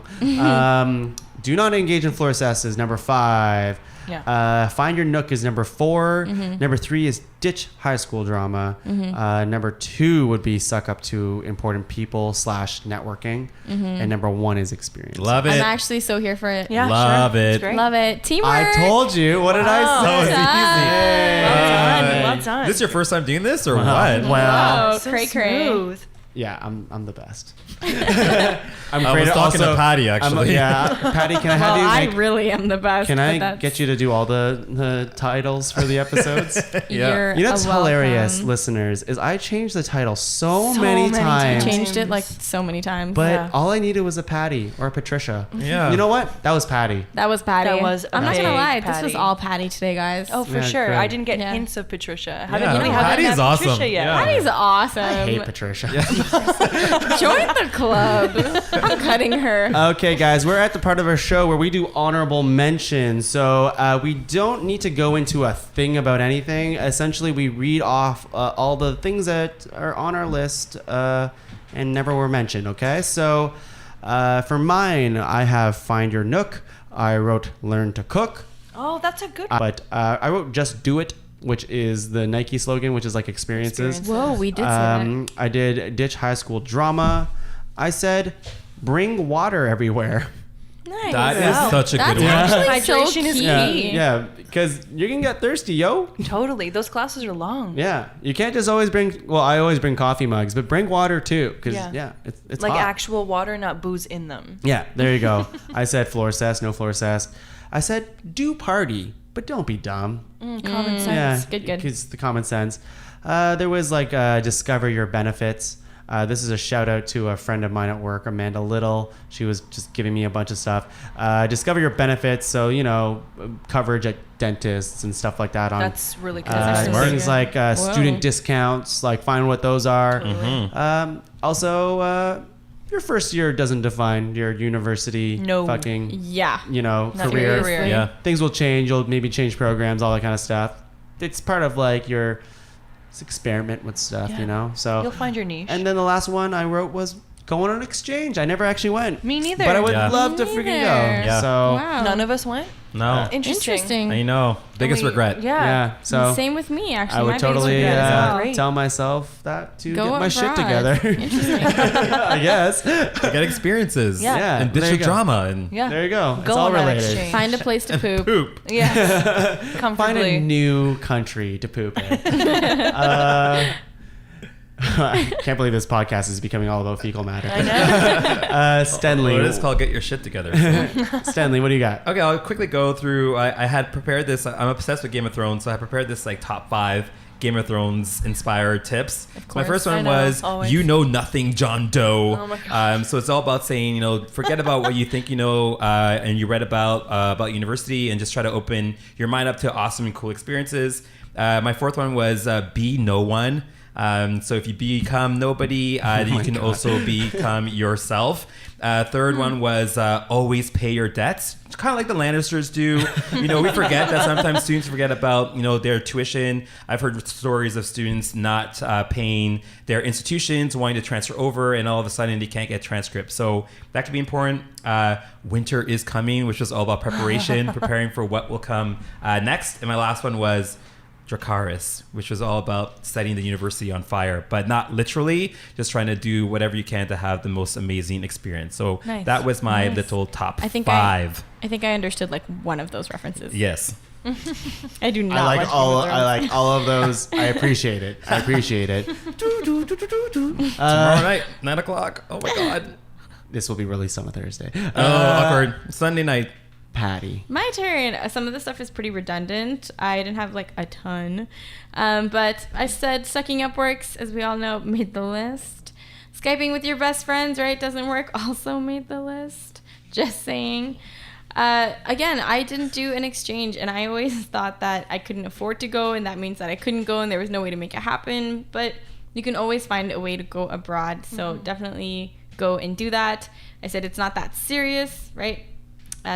Do not engage in Floor Cest is number 5. Yeah. Find Your Nook is number 4. Number 3 is ditch high school drama. Number 2 would be suck up to important people / networking. And number 1 is experience. Love it. I'm actually so here for it. Yeah. Love sure. it. It's great. Love it. Teamwork. I told you. What did I Wow. say? Well done. Well done. This is your first time doing this, or what? Well, Oh, So cray cray. smooth. yeah, I'm the best. I afraid was to talking to Patty, I'm- actually. yeah, Patty, can I have Well, you I make, really am the best. can but I that's- get you to do all the titles for the episodes? You're You know what's a hilarious, welcome. listeners, is I changed the title so So many many times. times. Changed it like so many times. But Yeah. all I needed was a Patty or a Patricia. Yeah. You know what? That was Patty. That was Patty. That was a I'm not gonna big lie. This was Patty. all Patty today, guys. Oh, for Yeah, sure. great. I didn't get Yeah. hints of Patricia. Yeah. We haven't Patty's had awesome. Patricia yet. Yeah. Patty's awesome. I hate Patricia. Join the club. I'm cutting her. Okay, guys, we're at the part of our show where we do honorable mentions. So we don't need to go into a thing about anything. Essentially, we read off all the things that are on our list and never were mentioned, okay? So for mine, I have Find Your Nook. I wrote Learn to Cook. Oh, that's a good But I wrote Just Do It, which is the Nike slogan, which is like experiences. Whoa, we did say that. I did Ditch High School Drama. I said Bring Water Everywhere. Nice. That is Wow. such a That's good one. actually so Hydration is key. key. Yeah, because you can get thirsty, yo. Totally. Those classes are long. Yeah, you can't just always bring. Well, I always bring coffee mugs, but bring water too, because Yeah. it's Like hot. actual water, not booze in them. Yeah, there you go. I said Floor Cest, no Floor Cest. I said do party, but don't be dumb. Common sense. Yeah, Good. Because the common sense. There was like discover your benefits. This is a shout out to a friend of mine at work, Amanda Little. She was just giving me a bunch of stuff. Discover your benefits. So, you know, coverage at dentists and stuff like that. That's really good. Things like student discounts, like find what those are. Also, your first year doesn't define your university No. fucking, Yeah. you know, Not career. your career. Yeah. Things will change. You'll maybe change programs, all that kind of stuff. It's part of like your experiment with stuff, Yeah. you know? So, You'll find your niche. and then the last one I wrote was going on exchange. I never actually went. Me neither. But I would Yeah. love to Me freaking neither. go. Yeah. So Wow. None of us went? No. Interesting. I know. Biggest regret. Yeah. So Same with me, actually. I would My totally biggest regret as well. Great. tell myself that to Go get my shit abroad. together. Interesting. Yeah, I guess. Get experiences. Yeah. Yeah, And ditch there the you go. drama. And Yeah. There you go. It's Go all on that related. exchange. Find a place to poop. poop. Yes. Find Comfortably. a new country to poop in. I can't believe this podcast is becoming all about fecal matter. I know. Stenley, It is called Get Your Shit Together. Stenley, what do you got? Okay, I'll quickly go through. I had prepared this. I'm obsessed with Game of Thrones, so I prepared this like top 5 Game of Thrones inspired tips. My first I one know, was always. "You know nothing, John Doe." Oh my God. So it's all about saying, forget about what you think you know and you read about university, and just try to open your mind up to awesome and cool experiences. My fourth one was be no one. So if you become nobody, you can also become yourself. Third one was always pay your debts. It's kind of like the Lannisters do. We forget that sometimes students forget about their tuition. I've heard stories of students not paying their institutions, wanting to transfer over, and all of a sudden they can't get transcripts. So that could be important. Winter is coming, which was all about preparation, preparing for what will come next. And my last one was Dracarys, which was all about setting the university on fire, but not literally, just trying to do whatever you can to have the most amazing experience. So Nice. that was my Nice. little top I think 5. I think I understood like one of those references. Yes. I do not. I like watch all. Game of I Thrones. like all of those. I appreciate it. Tomorrow night, 9 o'clock. Oh my God. This will be released on a Thursday. Awkward. Sunday night. Patty. My turn. Some of the stuff is pretty redundant. I didn't have like a ton. But I said sucking up works, as we all know, made the list. Skyping with your best friends, right, doesn't work, also made the list. Just saying. Again, I didn't do an exchange, and I always thought that I couldn't afford to go, and that means that I couldn't go, and there was no way to make it happen. But you can always find a way to go abroad, so definitely go and do that. I said it's not that serious, right?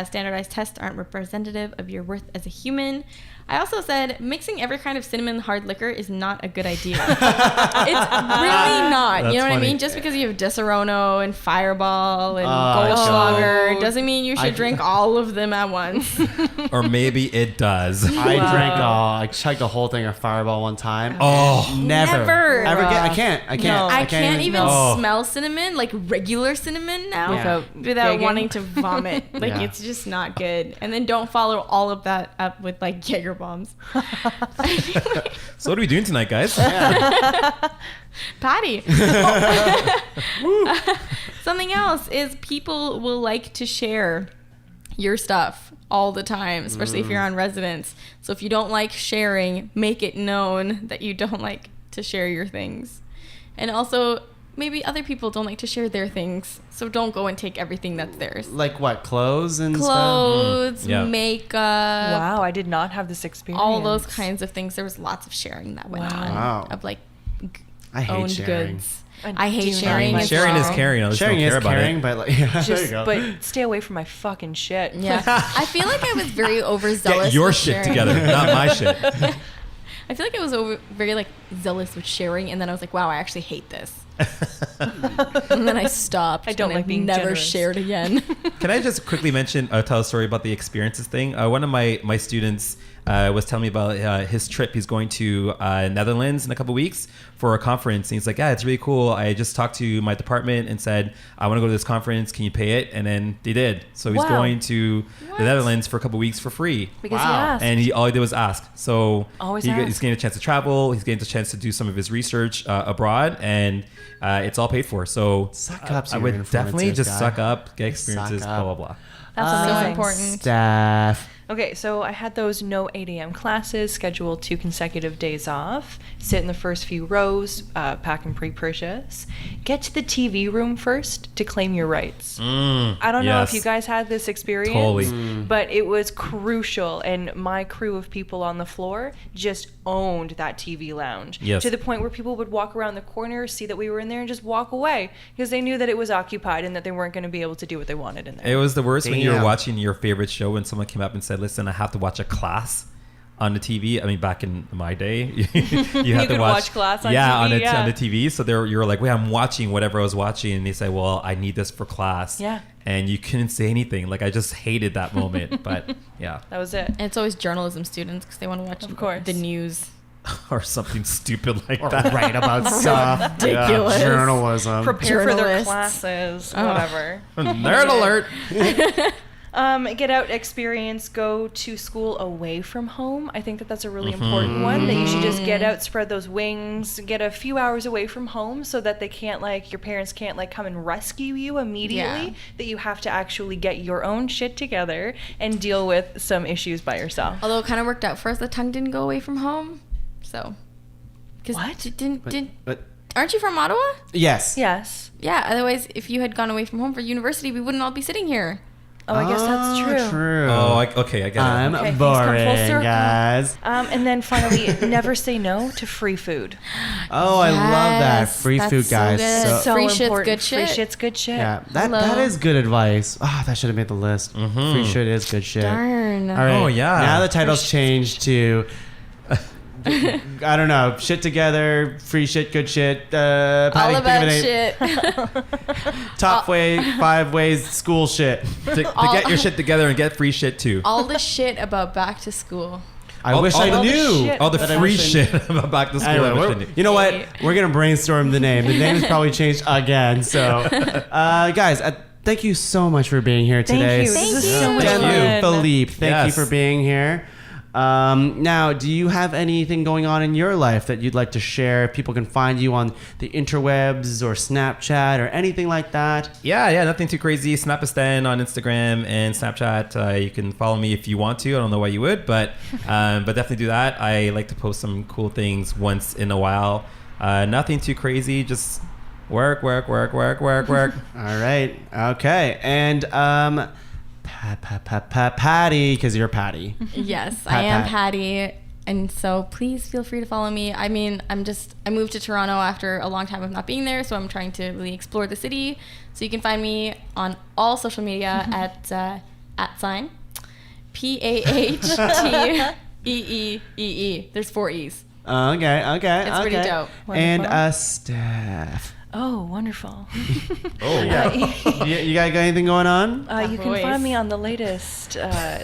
Standardized tests aren't representative of your worth as a human. I also said mixing every kind of cinnamon hard liquor is not a good idea. It's really not. That's You know what I funny. mean? Just because you have Disaronno and Fireball and God. Goldschlager doesn't mean you should drink all of them at once. Or maybe it does. I chugged the whole thing of Fireball one time. Oh. Never. Never. I can't. No. I can't even Oh. smell cinnamon, like regular cinnamon now, Yeah. without Gigging. wanting to vomit. Like, Yeah. it's just not good. And then don't follow all of that up with, like, Jaeger bombs. So what are we doing tonight, guys? Patty. Something else is people will like to share your stuff all the time, especially if you're on residence. So if you don't like sharing, make it known that you don't like to share your things. And also, maybe other people don't like to share their things, so don't go and take everything that's theirs. Like what? Clothes and stuff? Clothes, Yeah. makeup, Wow, I did not have this experience. all those kinds of things. There was lots of sharing that went on Wow. of like I hate owned sharing. goods. I I hate do not sharing. like as Sharing is well. caring. I just Sharing don't care is about caring, it. but like, yeah, there you go. But stay away from my fucking shit. Yeah, I feel like I was very overzealous. Get your with shit sharing. together, not my shit. I feel like I was very like zealous with sharing, and then I was like, "Wow, I actually hate this." And then I stopped. I don't and like I've being never generous. shared again. Can I just quickly mention, tell a story about the experiences thing? One of my students was telling me about his trip. He's going to Netherlands in a couple weeks for a conference. And he's like, yeah, it's really cool. I just talked to my department and said, I want to go to this conference. Can you pay it? And then they did. So he's Wow. going to the Netherlands for a couple weeks for free. Because Wow. he asked. And all he did was ask. So Always he's ask. getting a chance to travel. He's getting a chance to do some of his research abroad. And it's all paid for. So Suck up, I so would you're definitely influencers, just guy. suck up, get experiences, Suck blah, up. blah, blah. That's So amazing. important. Staff. Okay, so I had those no 8 a.m. classes, scheduled 2 consecutive days off, sit in the first few rows, pack and pre-purchase, get to the TV room first to claim your rights. I don't know if yes. you guys had this experience, Totally. but it was crucial, and my crew of people on the floor just owned that TV lounge. Yes. To the point where people would walk around the corner, see that we were in there, and just walk away because they knew that it was occupied and that they weren't going to be able to do what they wanted in there. It was the worst when you were Damn. watching your favorite show when someone came up and said, listen, I have to watch a class. on the TV. I mean, back in my day, you had to could watch class on TV, on the TV. So you were like, wait, I'm watching whatever I was watching, and they say, well, I need this for class. Yeah. And you couldn't say anything. Like, I just hated that moment. But yeah, That was it. And it's always journalism students because they want to watch Of course. the news. or something stupid like Or that. write about stuff. Ridiculous. Yeah, journalism. Prepare for their Journalists. classes, Oh. whatever. Nerd alert. Get out, experience, go to school away from home. I think that's a really important one, that you should just get out, spread those wings, get a few hours away from home so that they can't your parents can't come and rescue you immediately, Yeah. that you have to actually get your own shit together and deal with some issues by yourself. Although it kind of worked out for us, the tongue didn't go away from home. So. 'Cause What? But Aren't you from Ottawa? yes. Yes. Yeah. Otherwise, if you had gone away from home for university, we wouldn't all be sitting here. Oh, I guess that's true. True. Oh, okay, I get it. I'm Okay, things come full boring, circle. guys. And then finally, never say no to free food. Oh, I love that. Yes, Free that's food, so guys. good. So Free shit's important. good Free shit. shit's good shit. Yeah, that Hello. is good advice. Ah, that should have made the list. Free shit is good shit. Darn. All right. Oh, yeah. Now the title's changed to, I don't know, shit together, free shit, good shit. Patty, All think of about an eight. shit. Top 5 ways school shit. to get your shit together and get free shit too. All the shit about back to school. I wish I all the knew. shit. All the That I free wish I knew. shit about back to school. Anyway, I wish I we're- knew. you know what? We're gonna brainstorm the name. The name has probably changed again. So, guys, thank you so much for being here Thank today. you. This is so much Stenley fun. Philippe, thank you Yes. for being here. Now, do you have anything going on in your life that you'd like to share? People can find you on the interwebs or Snapchat or anything like that. Yeah, nothing too crazy. Snap a Stan on Instagram and Snapchat. You can follow me if you want to. I don't know why you would, but definitely do that. I like to post some cool things once in a while. Nothing too crazy. Just work. All right. Okay. And Patty, because you're Patty. Yes, Pat, I am Pat. Patty. And so please feel free to follow me. I mean, I moved to Toronto after a long time of not being there, so I'm trying to really explore the city. So you can find me on all social media at @sign PAHTEEEE. There's 4 E's. Okay. It's pretty dope. And Wonderful. Steph. Oh, wonderful. Oh, yeah. You got anything going on? You can Voice. find me on the latest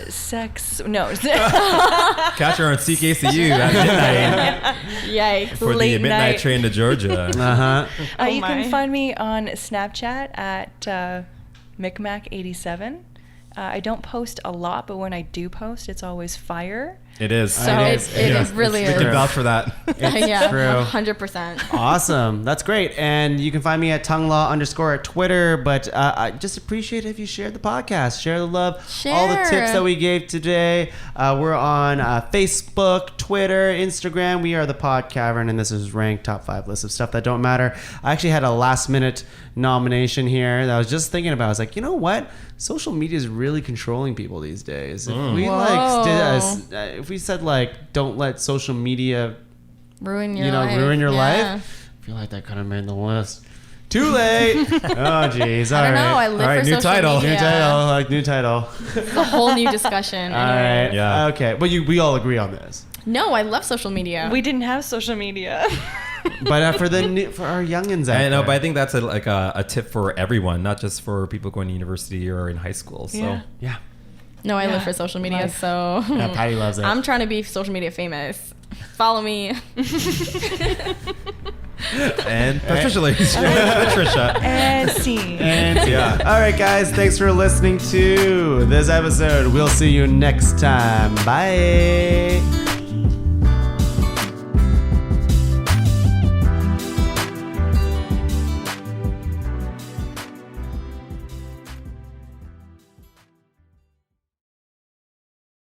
sex. No. Catch her on CKCU at midnight Yikes. for the Late midnight night. train to Georgia. Uh-huh. You my. can find me on Snapchat at Micmac87. I don't post a lot, but when I do post, it's always fire. It is. So It it is. really We is. can vouch for that. Yeah, true. 100%. Awesome. That's great. And you can find me at Tuong La _ at Twitter. But I just appreciate it if you share the podcast. Share the love. All the Share. tips that we gave today. We're on Facebook, Twitter, Instagram. We are the Pod Cavern, and this is ranked top 5 list of stuff that don't matter. I actually had a last minute nomination here that I was just thinking about. I was like, you know what? Social media is really controlling people these days. If we if we said don't let social media Ruin your life. ruin your Yeah. life. I feel like that could have made the list. Too late. Oh, jeez. I don't know. I live All right, for new social title. media. New title. It's a whole new discussion. All Anyway. right. Yeah. Okay. But we all agree on this. No, I love social media. We didn't have social media. But for our youngins out I know, there. but I think that's a tip for everyone, not just for people going to university or in high school. So Yeah. Yeah. No, I Yeah. live for social media, Life. so Yeah, Patty loves it. I'm trying to be social media famous. Follow me. and Patricia, ladies and gentlemen, Patricia. And scene. And yeah. All right, guys. Thanks for listening to this episode. We'll see you next time. Bye.